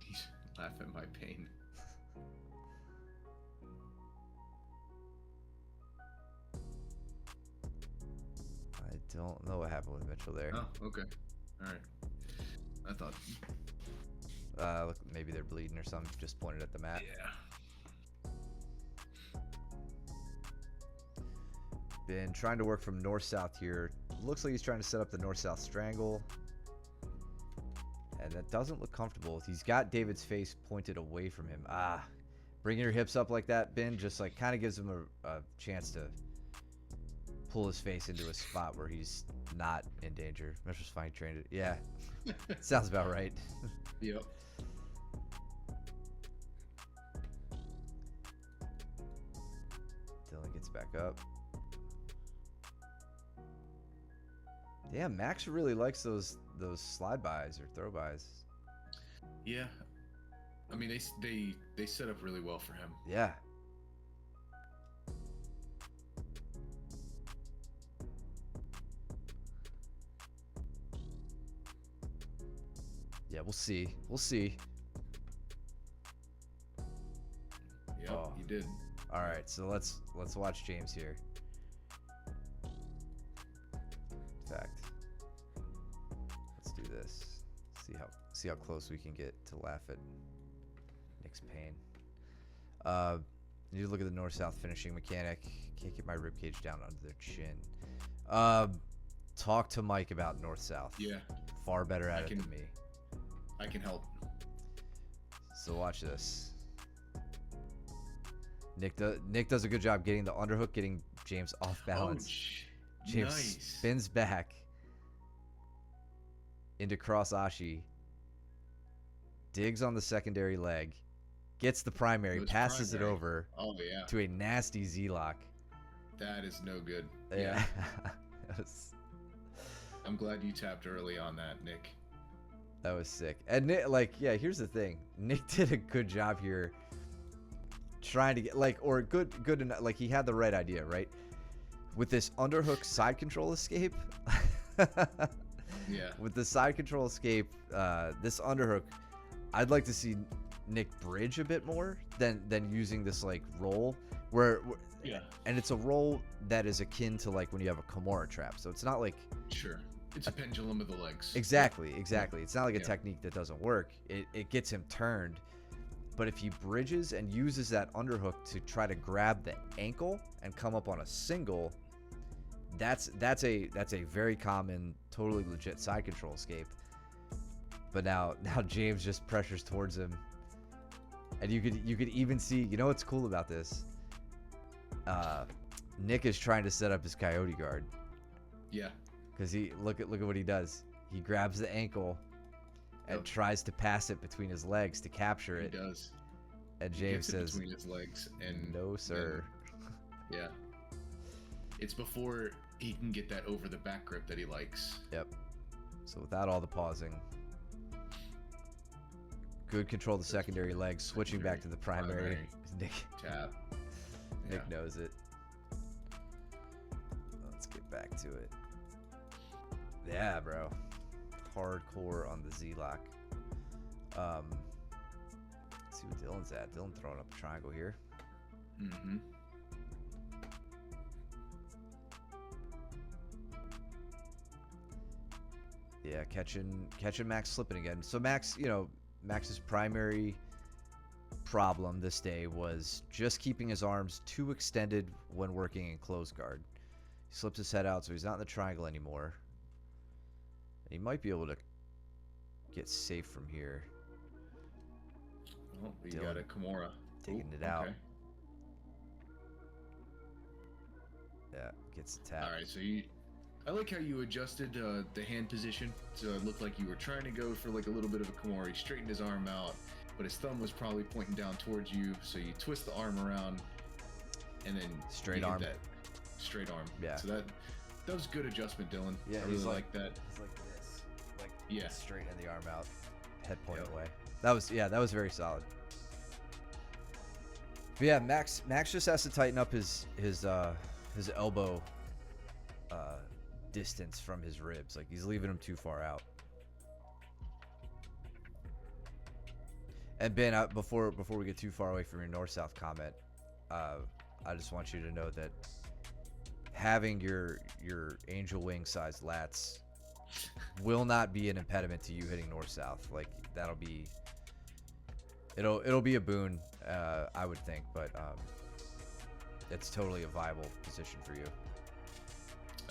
He's laughing at my pain. I don't know what happened with Mitchell there. Oh, okay. All right. I thought. Look, maybe they're bleeding or something. Just pointed at the mat. Yeah. Been trying to work from north-south here. Looks like he's trying to set up the north-south strangle. And that doesn't look comfortable. He's got David's face pointed away from him. Bringing your hips up like that, Ben, just like kind of gives him a chance to pull his face into a spot where he's not in danger. Mitchell's fine trained it. Yeah, sounds about right. Yep. Dylan gets back up. Damn, Max really likes those slide bys or throw bys. Yeah. I mean, they set up really well for him. Yeah. Yeah, we'll see. We'll see. Yep, Oh. he did. All right, so let's watch James here. In fact, let's do this. See how close we can get to laugh at Nick's pain. Need to look at the north-south finishing mechanic. Can't get my ribcage down under their chin. Talk to Mike about north-south. Yeah. Far better at it than me. I can help. So watch this. Nick does a good job getting the underhook, getting James off balance. James nice. spins back into cross ashi, digs on the secondary leg, gets the primary, passes it over Oh yeah. to a nasty Z-lock. That is no good. Yeah. I'm glad you tapped early on that, Nick. That was sick. And Nick, like, yeah, here's the thing. Nick did a good job here trying to get, like, or good enough, like, he had the right idea, right? With this underhook side control escape. Yeah. With the side control escape, this underhook, I'd like to see Nick bridge a bit more than using this, like, roll where Yeah. and it's a roll that is akin to, like, when you have a Kimura trap. So it's not like Sure. It's a pendulum of the legs. Exactly. It's not like a Yeah. technique that doesn't work. It gets him turned. But if he bridges and uses that underhook to try to grab the ankle and come up on a single, that's a very common, totally legit side control escape. But now James just pressures towards him. And you could even see, you know what's cool about this? Nick is trying to set up his coyote guard. Yeah. Because he look at what he does. He grabs the ankle and tries to pass it between his legs to capture it. He does. And He James gets it says, between his legs and "No, sir." Yeah. It's before he can get that over the back grip that he likes. Yep. So without all the pausing, good control of the secondary leg, switching back to the primary. Nick Tap. Nick Yeah. knows it. Let's get back to it. Yeah, bro. Hardcore on the Z-lock. Let's see what Dylan's at. Dylan throwing up a triangle here. Mm-hmm. Yeah, catching Max slipping again. So Max, Max's primary problem this day was just keeping his arms too extended when working in closed guard. He slips his head out, so he's not in the triangle anymore. He might be able to get safe from here. Oh, you Dylan got a Kimura. taking it out. Yeah, gets the tap. All right, so I like how you adjusted the hand position, so it looked like you were trying to go for like a little bit of a Kimura. He straightened his arm out, but his thumb was probably pointing down towards you, so you twist the arm around, and then Straight you hit arm. that straight arm. Yeah. So that was good adjustment, Dylan. Yeah, I really he's like that. He's like this, like Yeah. straightening the arm out, head pointed Yep. away. That was very solid. But yeah, Max just has to tighten up his elbow distance from his ribs. Like, he's leaving him too far out. And Ben, before we get too far away from your north-south comment, I just want you to know that having your angel wing sized lats will not be an impediment to you hitting north-south. Like, it'll be a boon, I would think, but it's totally a viable position for you.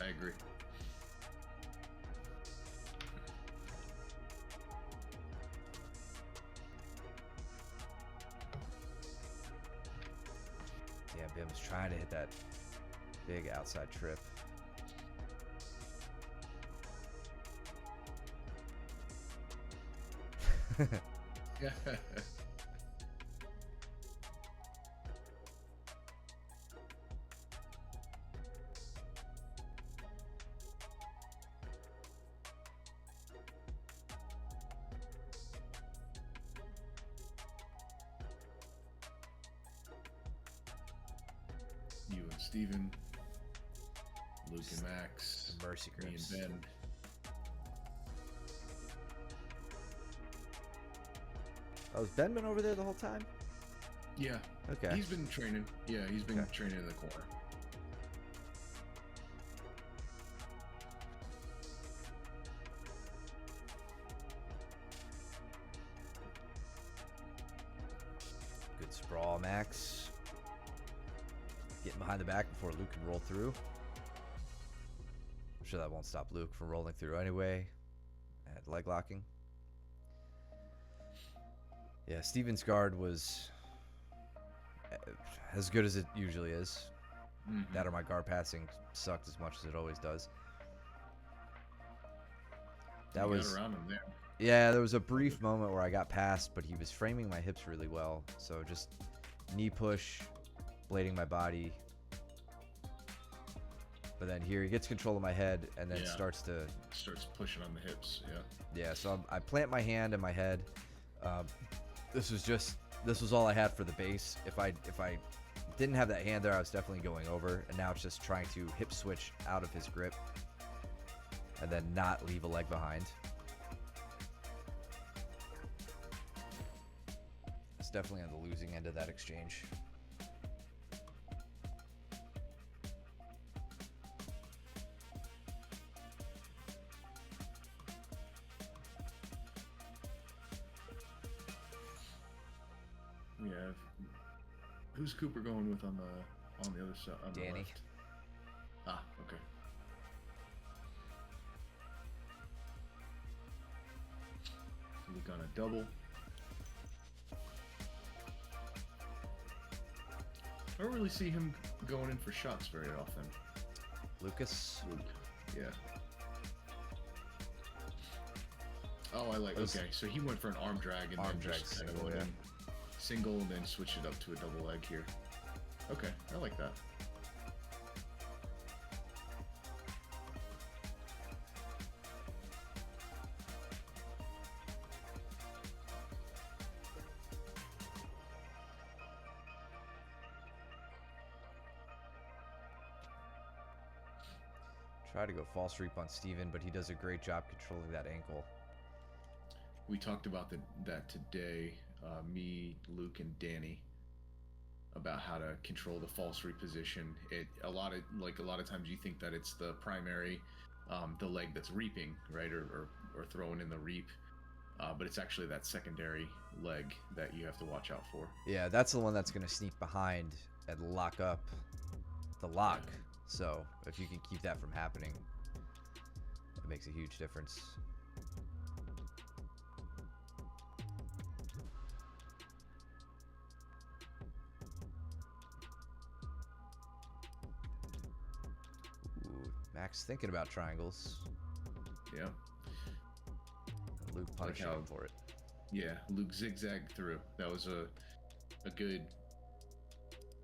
I agree. Yeah, Bim's trying to hit that big outside trip. Yeah. You and Steven, Luke and Max, Mercy me grips. and Ben. Oh, has Ben been over there the whole time? Yeah. Okay. He's been training. Yeah, he's been Okay. training in the corner. Good sprawl, Max. Getting behind the back before Luke can roll through. I'm sure that won't stop Luke from rolling through anyway. And leg locking. Yeah, Steven's guard was as good as it usually is. Mhm. That or my guard passing sucked as much as it always does. That You was got around him there. Yeah, there was a brief moment where I got past, but he was framing my hips really well. So just knee push, blading my body. But then here he gets control of my head and then Yeah. starts pushing on the hips. Yeah. yeah. So I plant my hand in my head. This was all I had for the base. If I didn't have that hand there, I was definitely going over. And now it's just trying to hip switch out of his grip and then not leave a leg behind. It's definitely on the losing end of that exchange. Yeah. Who's Cooper going with on the other side? On Danny. The left? Ah, okay. Luke on a double. I don't really see him going in for shots very often. Lucas. Luke. Yeah. Oh, I like. Those- Okay, so he went for an arm drag and Arm then drag just kind of single, went yeah. in single and then switched it up to a double leg here. Okay, I like that. Try to go false reap on Steven, but he does a great job controlling that ankle. We talked about that today, me, Luke, and Danny, about how to control the false reposition. A lot of times you think that it's the primary, the leg that's reaping, right, or throwing in the reap, but it's actually that secondary leg that you have to watch out for. Yeah, that's the one that's going to sneak behind and lock up the lock. Yeah. So if you can keep that from happening, it makes a huge difference. Ooh, Max thinking about triangles. Yeah, Luke punishing how- him for it. yeah. Luke zigzagged through. That was a good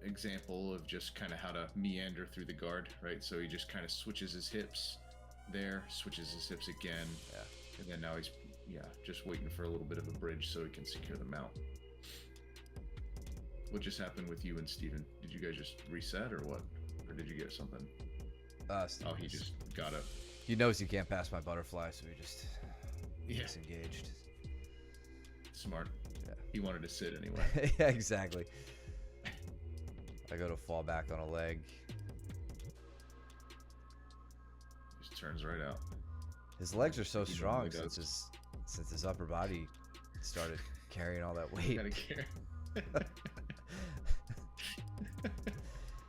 example of just kind of how to meander through the guard, right? So he just kind of switches his hips there, switches his hips again, Yeah. and then now he's just waiting for a little bit of a bridge so he can secure the mount. What just happened with you and Steven? Did you guys just reset or what? Or did you get something? Oh, he just got up. He knows he can't pass my butterfly, so he just Yeah. disengaged. Smart. Yeah. He wanted to sit anyway. Yeah, exactly. I go to fall back on a leg. Just turns right out. His legs are so He strong normally does. since his upper body started carrying all that weight. Gotta care.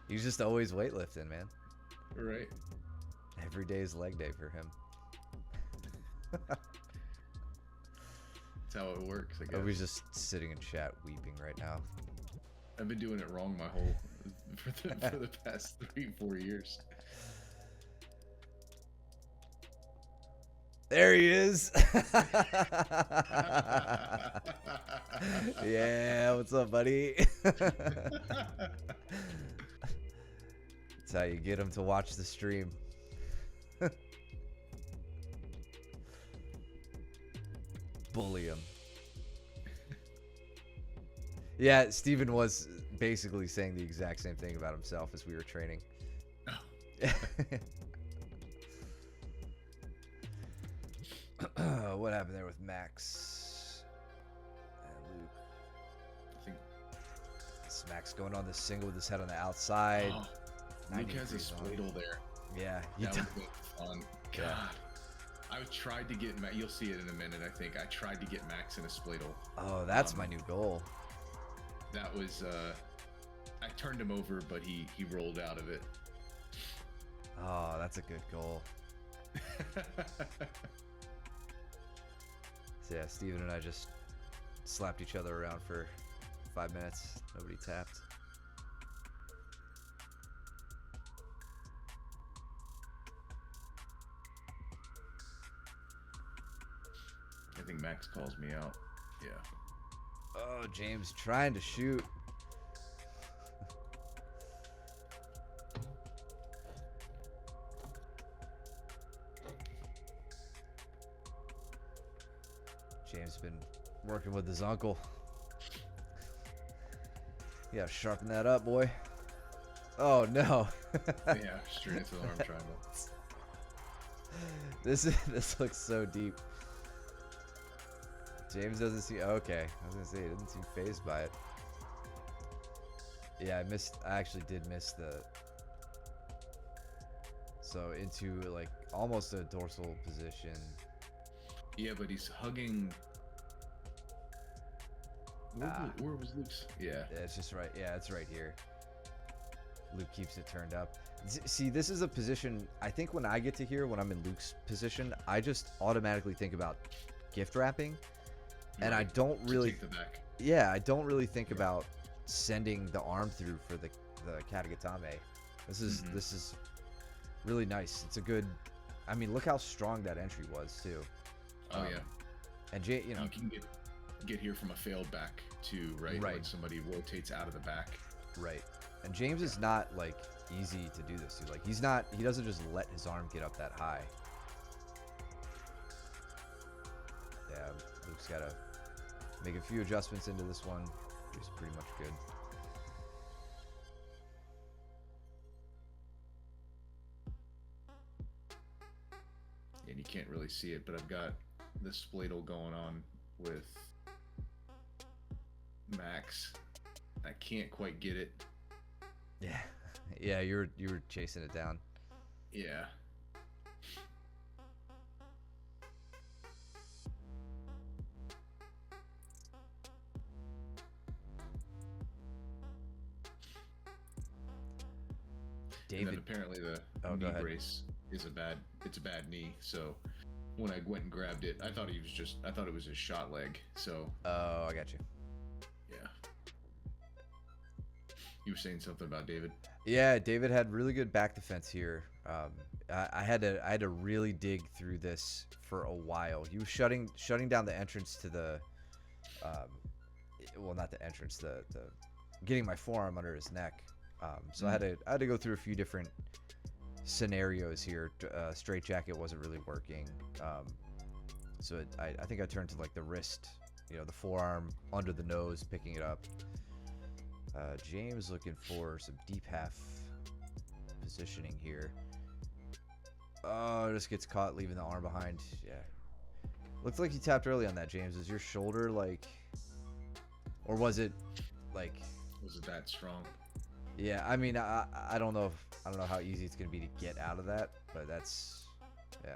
He's just always weightlifting, man. Right. Every day is leg day for him. That's how it works, I guess. Nobody's just sitting in chat weeping right now. I've been doing it wrong my whole for the past 3-4 years. There he is. Yeah, what's up, buddy? That's how you get him to watch the stream. Bully him. Yeah, Steven was basically saying the exact same thing about himself as we were training. What happened there with Max and Luke? I think It's Max going on the single with his head on the outside. Luke 90 has a degrees on. spladle there. Yeah, he That does. would be fun. God. Yeah. I tried to get Max. You'll see it in a minute, I think. I tried to get Max in a spladle. Oh, that's my new goal. That was, I turned him over, but he rolled out of it. Oh, that's a good goal. So yeah, Steven and I just slapped each other around for 5 minutes. Nobody tapped. I think Max calls me out. Yeah. Oh, James trying to shoot. James been working with his uncle. You gotta sharpen that up, boy. Oh no. Yeah, straight into the arm triangle. This looks so deep. James doesn't see. Okay, I was gonna say he doesn't seem phased by it. Yeah, I actually did miss the. So into like almost a dorsal position. Yeah, but he's hugging. Where was Luke's? Yeah. It's just right. Yeah, it's right here. Luke keeps it turned up. See, this is a position. I think when I get to here, when I'm in Luke's position, I just automatically think about gift wrapping, and I don't really. Take the back. Yeah, I don't really think about sending the arm through for the Katagatame. This is really nice. It's a good. I mean, look how strong that entry was too. Oh yeah. And Jay, you know, You can get here from a failed back too, right? Right. When somebody rotates out of the back. right. And James is not like easy to do this to. Like he doesn't just let his arm get up that high. Yeah, Luke's got to make a few adjustments into this one. He's pretty much good. And you can't really see it, but I've got this spladle going on with Max. I can't quite get it. Yeah, yeah, you were chasing it down. Yeah. And then David, apparently the Oh, go knee ahead. brace is a bad knee. So when I went and grabbed it, I thought it was his shot leg. So oh, I got you. yeah. You were saying something about David? Yeah, David had really good back defense here. I had to really dig through this for a while. He was shutting down the entrance to the, well, not the entrance, the getting my forearm under his neck. So I had to go through a few different scenarios here. Straight jacket wasn't really working. So I think I turned to like the wrist, the forearm under the nose, picking it up. James looking for some deep half positioning here. Oh, just gets caught leaving the arm behind. Yeah. Looks like you tapped early on that, James. Is your shoulder like, or was it like? Was it that strong? Yeah, I mean, I don't know I don't know how easy it's gonna be to get out of that, but that's, yeah.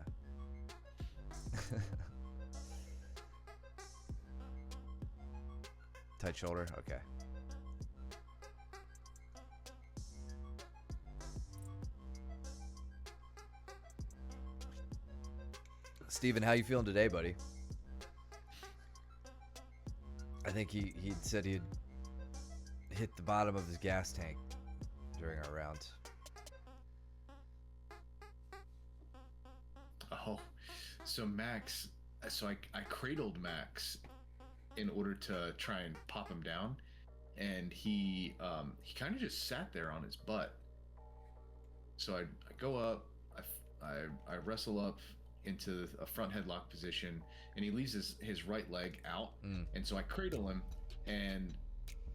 Tight shoulder, okay. Steven, how you feeling today, buddy? I think he said he'd hit the bottom of his gas tank during our round. Oh, so Max, so I cradled Max in order to try and pop him down, and he kind of just sat there on his butt. So I go up, I wrestle up into a front headlock position, and he leaves his right leg out, and so I cradle him,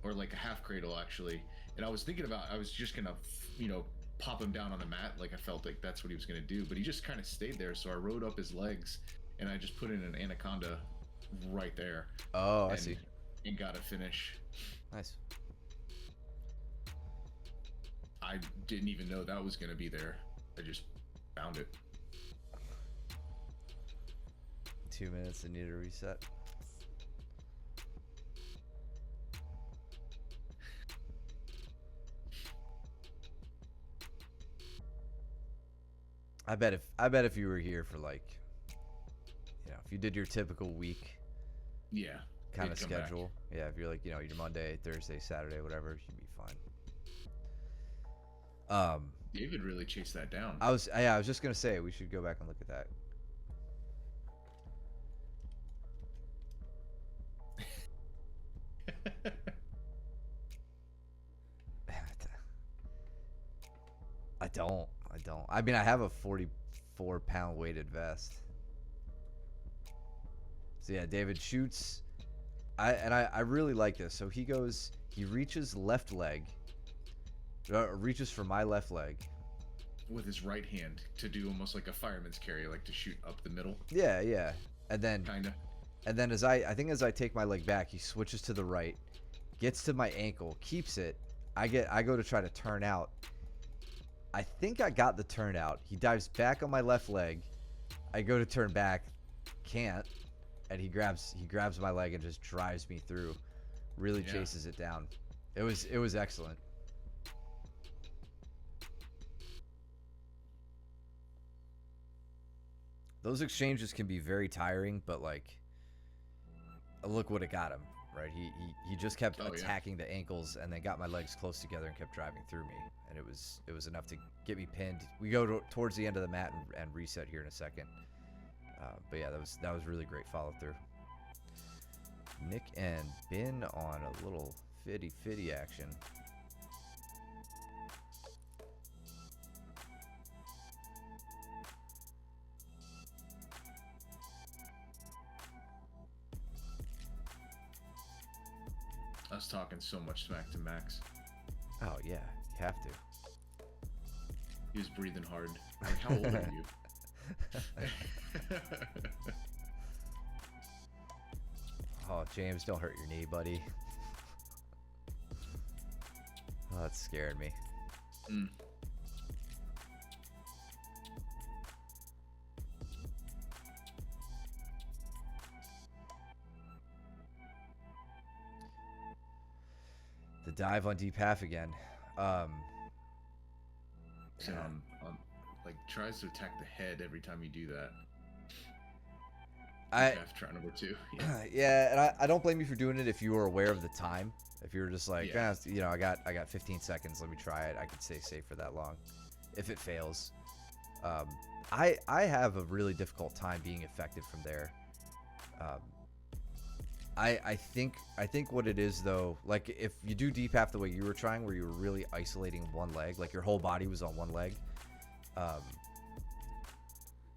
or like a half cradle actually, and I was thinking about I was just gonna pop him down on the mat, like I felt like that's what he was gonna do, but he just kind of stayed there, so I rode up his legs and I just put in an anaconda right there. Oh, I see. And got a finish. Nice. I didn't even know that was gonna be there. I just found it. 2 minutes and need a reset. I bet if you were here for like, if you did your typical week, yeah, kind of schedule, yeah, if you're like, your Monday, Thursday, Saturday, whatever, you'd be fine. David really chased that down. I was just gonna say we should go back and look at that. I don't. I mean, I have a 44-pound weighted vest. So yeah, David shoots. I really like this. So he reaches left leg. Reaches for my left leg. With his right hand to do almost like a fireman's carry, like to shoot up the middle. Yeah. And then kinda. And then as I take my leg back, he switches to the right, gets to my ankle, keeps it. I go to try to turn out. I think I got the turn out. He dives back on my left leg. I go to turn back, can't, and he grabs my leg and just drives me through. Really chases it down. It was excellent. Those exchanges can be very tiring, but like, look what it got him, right? He just kept attacking the ankles and then got my legs close together and kept driving through me, and it was enough to get me pinned. We go towards the end of the mat and reset here in a second. But yeah, that was really great follow through. Nick and Ben on a little fitty action. I was talking so much smack to Max. Oh yeah, you have to. He was breathing hard. Like, how old are you? Oh, James, don't hurt your knee, buddy. Oh, that scared me. The dive on deep half again. Like tries to attack the head every time you do that. Try number 2. Yeah, and I don't blame you for doing it if you were aware of the time. If you were just like, I got 15 seconds, let me try it. I could stay safe for that long. If it fails, I have a really difficult time being effective from there. I think what it is though, like if you do deep half the way you were trying, where you were really isolating one leg, like your whole body was on one leg,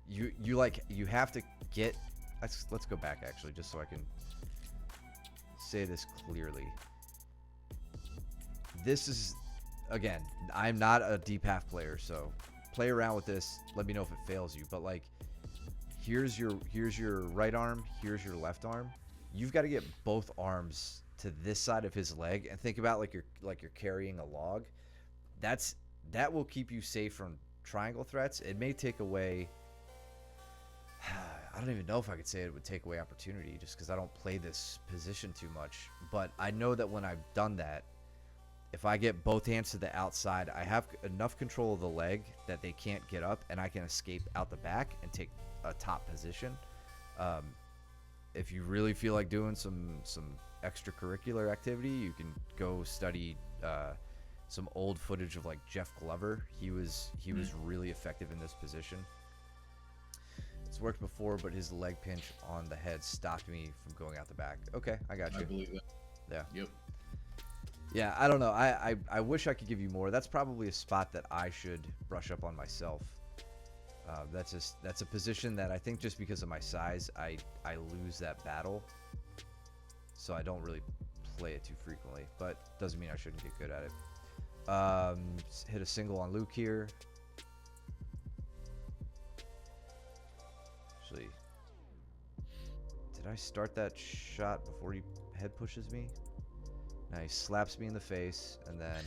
you have to get. Let's go back actually, just so I can say this clearly. this is, again, I'm not a deep half player, so play around with this. Let me know if it fails you. But like, here's your right arm, here's your left arm. You've got to get both arms to this side of his leg, and think about like you're carrying a log. That will keep you safe from triangle threats. It may take away. I don't even know if I could say it would take away opportunity, just because I don't play this position too much. But I know that when I've done that, if I get both hands to the outside, I have enough control of the leg that they can't get up, and I can escape out the back and take a top position. If you really feel like doing some extracurricular activity, you can go study some old footage of like Jeff Glover. He was really effective in this position. It's worked before, but his leg pinch on the head stopped me from going out the back. Okay, I got you. I believe that. Yeah. Yep. Yeah, I don't know. I wish I could give you more. That's probably a spot that I should brush up on myself. That's a position that I think just because of my size, I lose that battle. So I don't really play it too frequently, but doesn't mean I shouldn't get good at it. Hit a single on Luke here. Actually, did I start that shot before he head pushes me? Nice, slaps me in the face, and then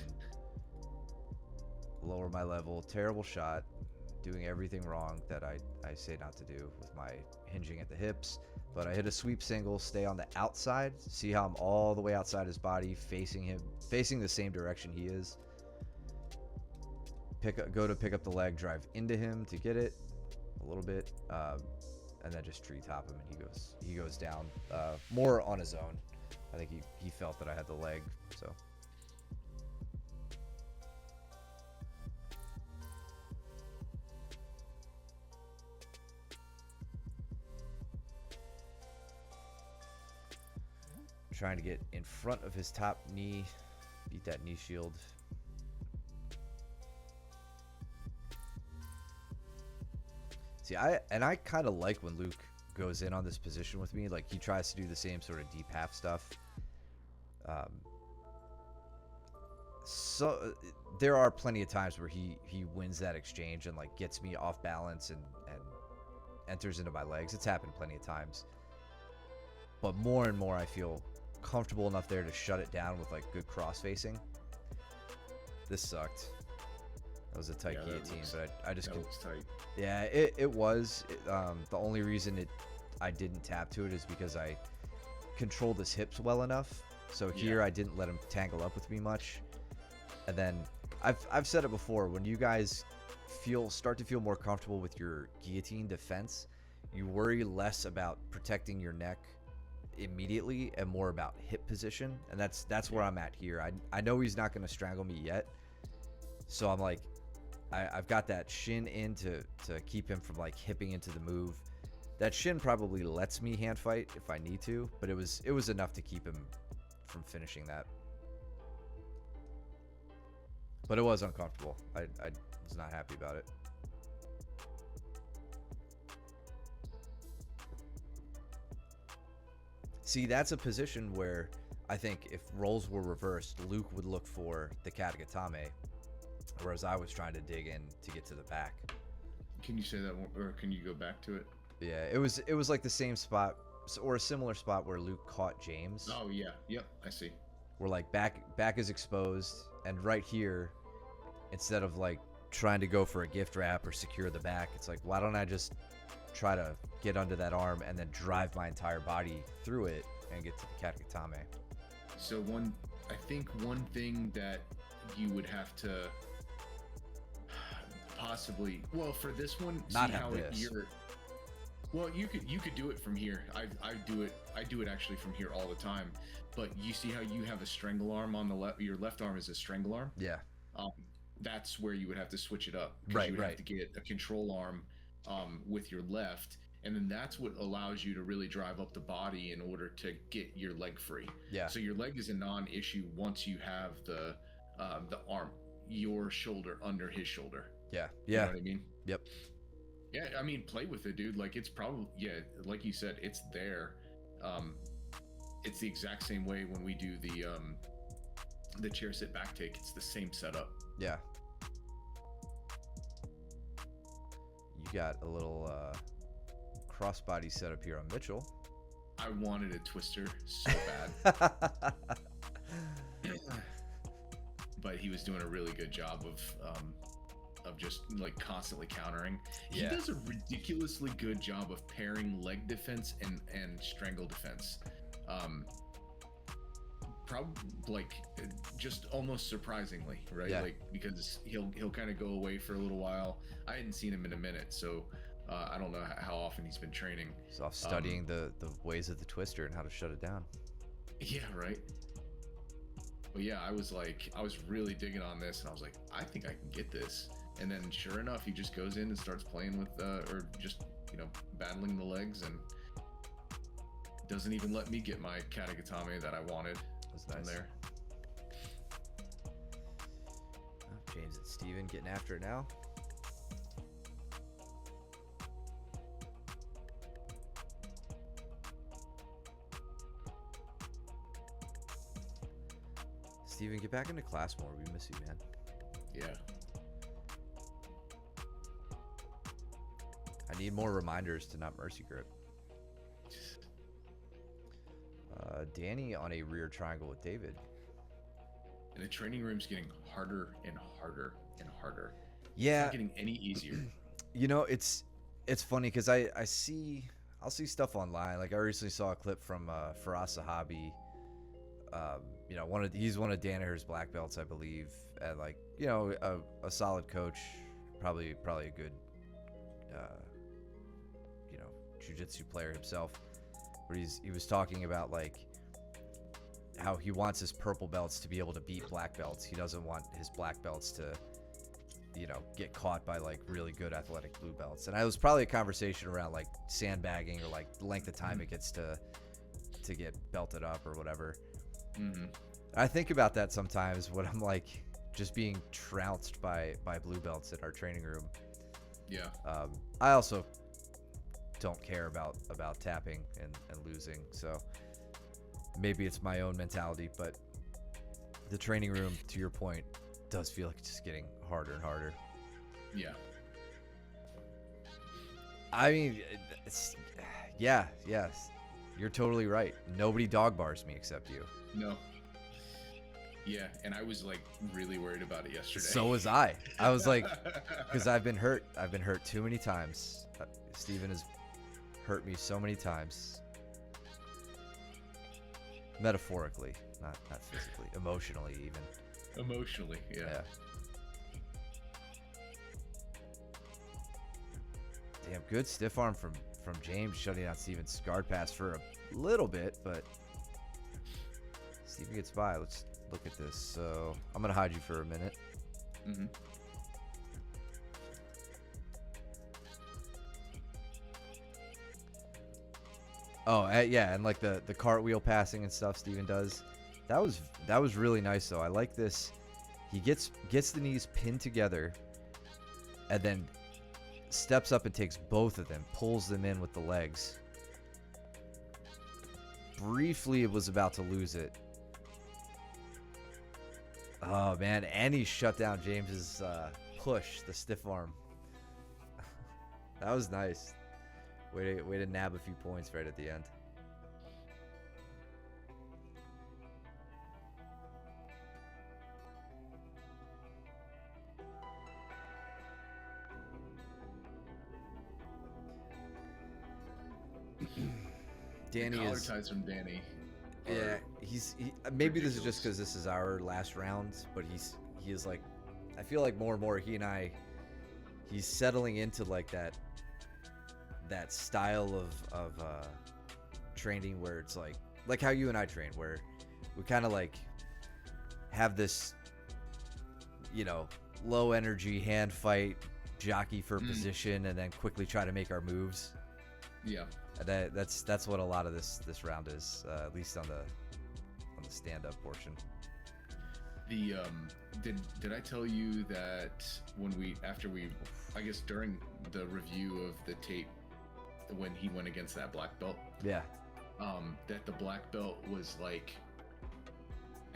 lower my level. Terrible shot. Doing everything wrong that I say not to do with my hinging at the hips. But I hit a sweep single, stay on the outside. See how I'm all the way outside his body, facing him, facing the same direction he is. Go to pick up the leg, drive into him to get it a little bit, and then just tree top him, and he goes down more on his own. I think he felt that I had the leg, so. Trying to get in front of his top knee, beat that knee shield. See, I kind of like when Luke goes in on this position with me. Like, he tries to do the same sort of deep half stuff. So there are plenty of times where he wins that exchange and like gets me off balance and enters into my legs. It's happened plenty of times. But more and more I feel comfortable enough there to shut it down with like good cross facing. This sucked. That was a tight guillotine, but I just that was tight. Yeah, it was. The only reason I didn't tap to it is because I controlled his hips well enough. So here I didn't let him tangle up with me much. And then I've said it before, when you guys start to feel more comfortable with your guillotine defense, you worry less about protecting your neck immediately and more about hip position, and that's where I'm at here. I know he's not going to strangle me yet, so I'm like, I've got that shin in to keep him from like hipping into the move. That shin probably lets me hand fight if I need to, but it was enough to keep him from finishing that. But it was uncomfortable. I was not happy about it. See, that's a position where I think if roles were reversed, Luke would look for the Katagatame, whereas I was trying to dig in to get to the back. Can you say that one, or can you go back to it? Yeah, it was like the same spot or a similar spot where Luke caught James. Oh yeah, yep, I see. Where like back is exposed, and right here, instead of like trying to go for a gift wrap or secure the back, it's like, why don't I just try to get under that arm and then drive my entire body through it and get to the Katagatame. So I think one thing that you would have to possibly, well, for this one, not see have how this. Well, you could do it from here. I do it actually from here all the time. But you see how you have a strangle arm on the left. Your left arm is a strangle arm. Yeah. That's where you would have to switch it up. Right. You would right. have to get a control arm with your left, and then that's what allows you to really drive up the body in order to get your leg free. Yeah. So your leg is a non-issue once you have the arm, your shoulder under his shoulder. Yeah. You Yeah. know what I mean? Yep. Yeah, I mean, play with it, dude. Like, it's probably, like you said, it's there. It's the exact same way when we do the chair sit back take. It's the same setup. Yeah. You got a little crossbody setup here on Mitchell. I wanted a twister so bad. But he was doing a really good job of just like constantly countering. He does a ridiculously good job of pairing leg defense and strangle defense. Probably like just almost surprisingly, right? Yeah. Like because he'll kind of go away for a little while. I hadn't seen him in a minute, so I don't know how often he's been training. He's off studying the ways of the twister and how to shut it down. Yeah, right. But yeah, I was really digging on this, and I was like, I think I can get this. And then sure enough, he just goes in and starts playing with, or just, battling the legs, and doesn't even let me get my Katagatame that I wanted. That's nice. There. Oh, James and Steven getting after it now. Steven, get back into class more. We miss you, man. Yeah. I need more reminders to not mercy grip. Danny on a rear triangle with David. And the training room's getting harder and harder and harder. Yeah. It's not getting any easier. It's funny because I'll see stuff online. Like I recently saw a clip from Faraz Sahabi. He's one of Danaher's black belts, I believe, and like a solid coach, probably a good jiu-jitsu player himself. But he was talking about like how he wants his purple belts to be able to beat black belts. He doesn't want his black belts to get caught by like really good athletic blue belts. And it was probably a conversation around like sandbagging or like the length of time it gets to get belted up or whatever. Mm-hmm. I think about that sometimes when I'm like just being trounced by blue belts in our training room. Yeah. I also don't care about tapping and losing, so maybe it's my own mentality, but the training room, to your point, does feel like it's just getting harder and harder. Yeah. I mean, yes, you're totally right. Nobody dog bars me except you. No. Yeah, and I was like really worried about it yesterday. So was I. I was like, because I've been hurt. I've been hurt too many times. Steven has hurt me so many times. Metaphorically, not physically, emotionally even. Emotionally, yeah. Damn, good stiff arm from James, shutting out Steven's guard pass for a little bit, but Steven gets by. Let's look at this. So I'm gonna hide you for a minute. Mm-hmm. Oh, yeah, and like the cartwheel passing and stuff Steven does. That was really nice though. I like this. He gets the knees pinned together and then steps up and takes both of them, pulls them in with the legs. Briefly it was about to lose it. Oh man, and he shut down James's push, the stiff arm. That was nice. Way to nab a few points right at the end. Danny collar is ties from Danny. Yeah, maybe this is just because this is our last round, but he is like, I feel like more and more he's settling into like that style of training where it's like how you and I train, where we kind of like have this low energy hand fight, jockey for position, and then quickly try to make our moves. Yeah. That's what a lot of this round is, at least on the stand-up portion. The did I tell you that after we I guess during the review of the tape when he went against that black belt, yeah, that the black belt was like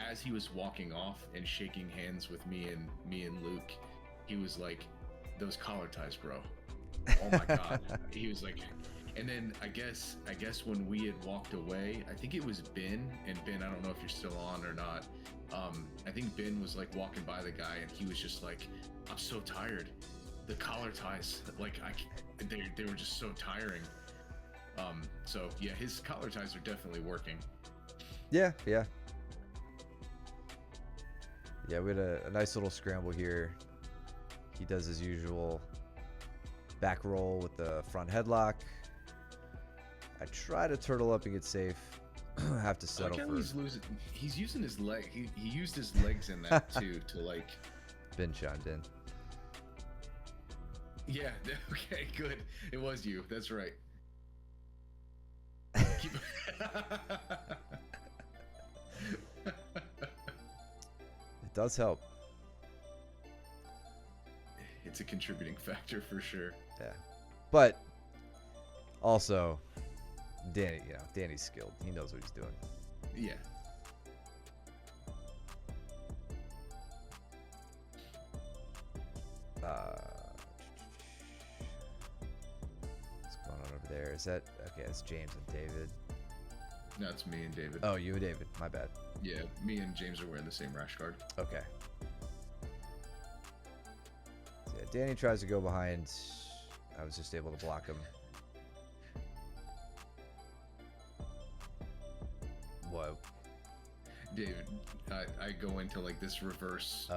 as he was walking off and shaking hands with me and Luke, he was like, "Those collar ties, bro." Oh my god. He was like, and then I guess when we had walked away, I think it was Ben, and Ben, I don't know if you're still on or not. I think Ben was like walking by the guy, and he was just like, "I'm so tired. The collar ties, like they were just so tiring." So yeah, his collar ties are definitely working. Yeah. We had a nice little scramble here. He does his usual back roll with the front headlock. I try to turtle up and get safe. Have to settle for. He's using his leg. He used his legs in that too to like. Ben chimed in. Yeah. Okay. Good. It was you. That's right. Keep... It does help. It's a contributing factor for sure. Yeah, but also, Danny's skilled. He knows what he's doing. Yeah. What's going on over there? Is that okay? It's James and David. No, it's me and David. Oh, you and David. My bad. Yeah, me and James are wearing the same rash guard. Okay. So yeah, Danny tries to go behind. I was just able to block him. Whoa. David, I go into like this reverse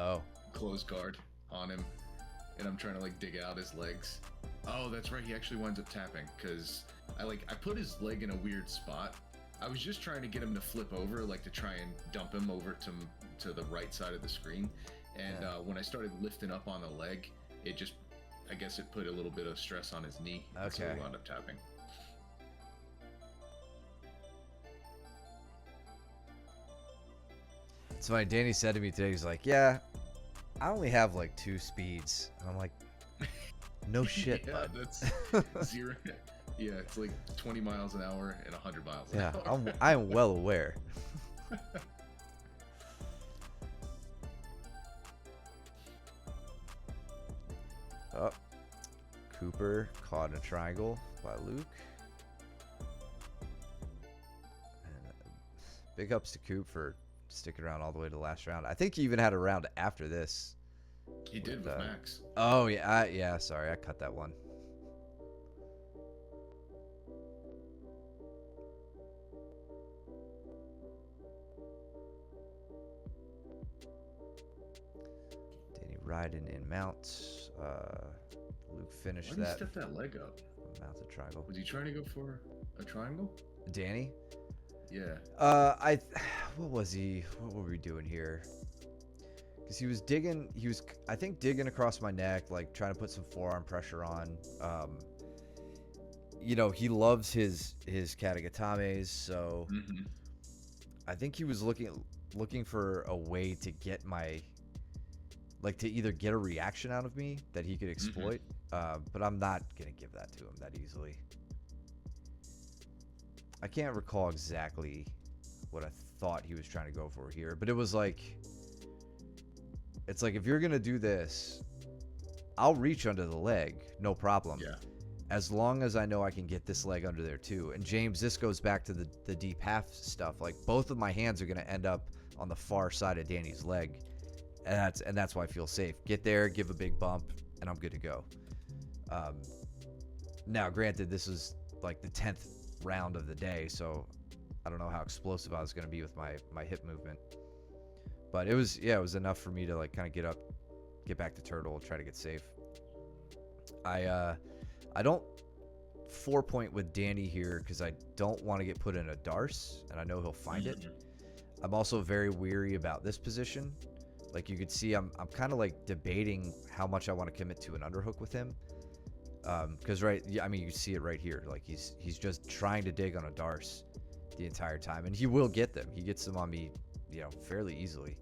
close guard on him, and I'm trying to like dig out his legs. Oh, that's right. He actually winds up tapping because I put his leg in a weird spot. I was just trying to get him to flip over, like to try and dump him over to the right side of the screen. And when I started lifting up on the leg, it just, I guess it put a little bit of stress on his knee. Okay. So he wound up tapping. It's funny. Danny said to me today, he's like, "Yeah, I only have like 2 speeds," and I'm like, "No shit, Yeah, bud." that's 0. Yeah, it's like 20 miles an hour and 100 miles an hour. I am well aware. Oh, Cooper caught in a triangle by Luke. And big ups to Coop for sticking around all the way to the last round. I think he even had a round after this. He did with Max. Oh yeah, yeah. Sorry, I cut that one. Danny riding in mount. Luke finished Why did that. he step that leg up? Mounted triangle. Was he trying to go for a triangle? Danny? Yeah. What was he? What were we doing here? Because he was digging. He was, I think, digging across my neck, like trying to put some forearm pressure on. You know, he loves his katagatames, so I think he was looking for a way to get my, like, to either get a reaction out of me that he could exploit. But I'm not gonna give that to him that easily. I can't recall exactly what I thought he was trying to go for here, but it was like, it's like, if you're gonna do this, I'll reach under the leg, no problem. Yeah. As long as I know I can get this leg under there too. And James, this goes back to the deep half stuff. Like, both of my hands are gonna end up on the far side of Danny's leg, and that's why I feel safe. Get there, give a big bump, and I'm good to go. Now, granted, this is like the 10th round of the day, so I don't know how explosive I was going to be with my hip movement, but it was enough for me to like kind of get back to turtle, try to get safe. I don't 4-point with Danny here because I don't want to get put in a Darce, and I know he'll find it. I'm also very weary about this position. Like, you could see, I'm kind of like debating how much I want to commit to an underhook with him. Because I mean, you see it right here. Like, he's just trying to dig on a Darce the entire time, and he will get them. He gets them on me, fairly easily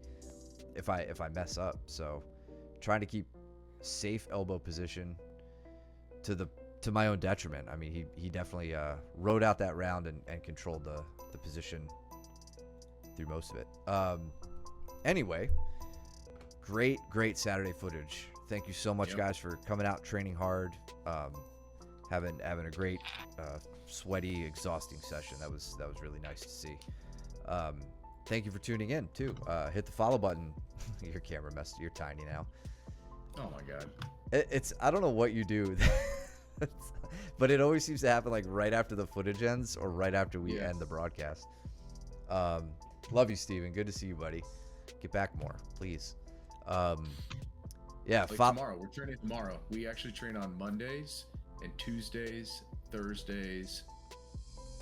if I mess up. So, trying to keep safe elbow position to my own detriment. I mean, he definitely rode out that round and controlled the position through most of it. Anyway, great Saturday footage. Thank you so much, Yep. guys, for coming out, training hard, having a great, sweaty, exhausting session. That was really nice to see. Thank you for tuning in too. Hit the follow button. Your camera messed. You're tiny now. Oh my god. It's I don't know what you do, but it always seems to happen like right after the footage ends or right after we Yeah. end the broadcast. Love you, Steven. Good to see you, buddy. Get back more, please. Yeah, Like tomorrow, we're training tomorrow. We actually train on Mondays and Tuesdays, Thursdays.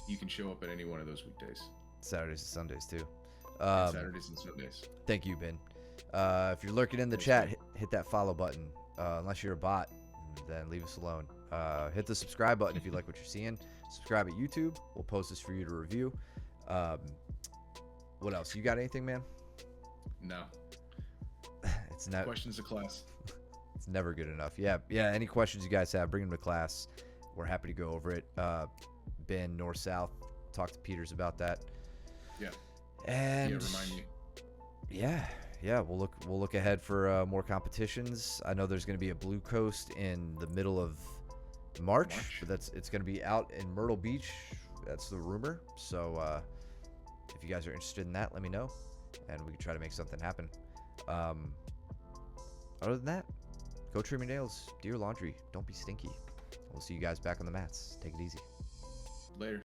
You can show up at any one of those weekdays. Saturdays and Sundays too. And Saturdays and Sundays. Thank you, Ben. If you're lurking in the Thanks, chat, Ben. hit that follow button. Unless you're a bot, then leave us alone. Hit the subscribe button if you like what you're seeing. Subscribe at YouTube. We'll post this for you to review. What else? You got anything, man? No. It's not. Questions to class. It's never good enough. Yeah. Any questions you guys have, bring them to class. We're happy to go over it. Ben, north, south. Talk to Peters about that. Yeah. And Yeah, remind me. Yeah. We'll look ahead for more competitions. I know there's going to be a Blue Coast in the middle of March. But it's going to be out in Myrtle Beach. That's the rumor. So if you guys are interested in that, let me know, and we can try to make something happen. Other than that, go trim your nails, do your laundry, don't be stinky. We'll see you guys back on the mats. Take it easy. Later.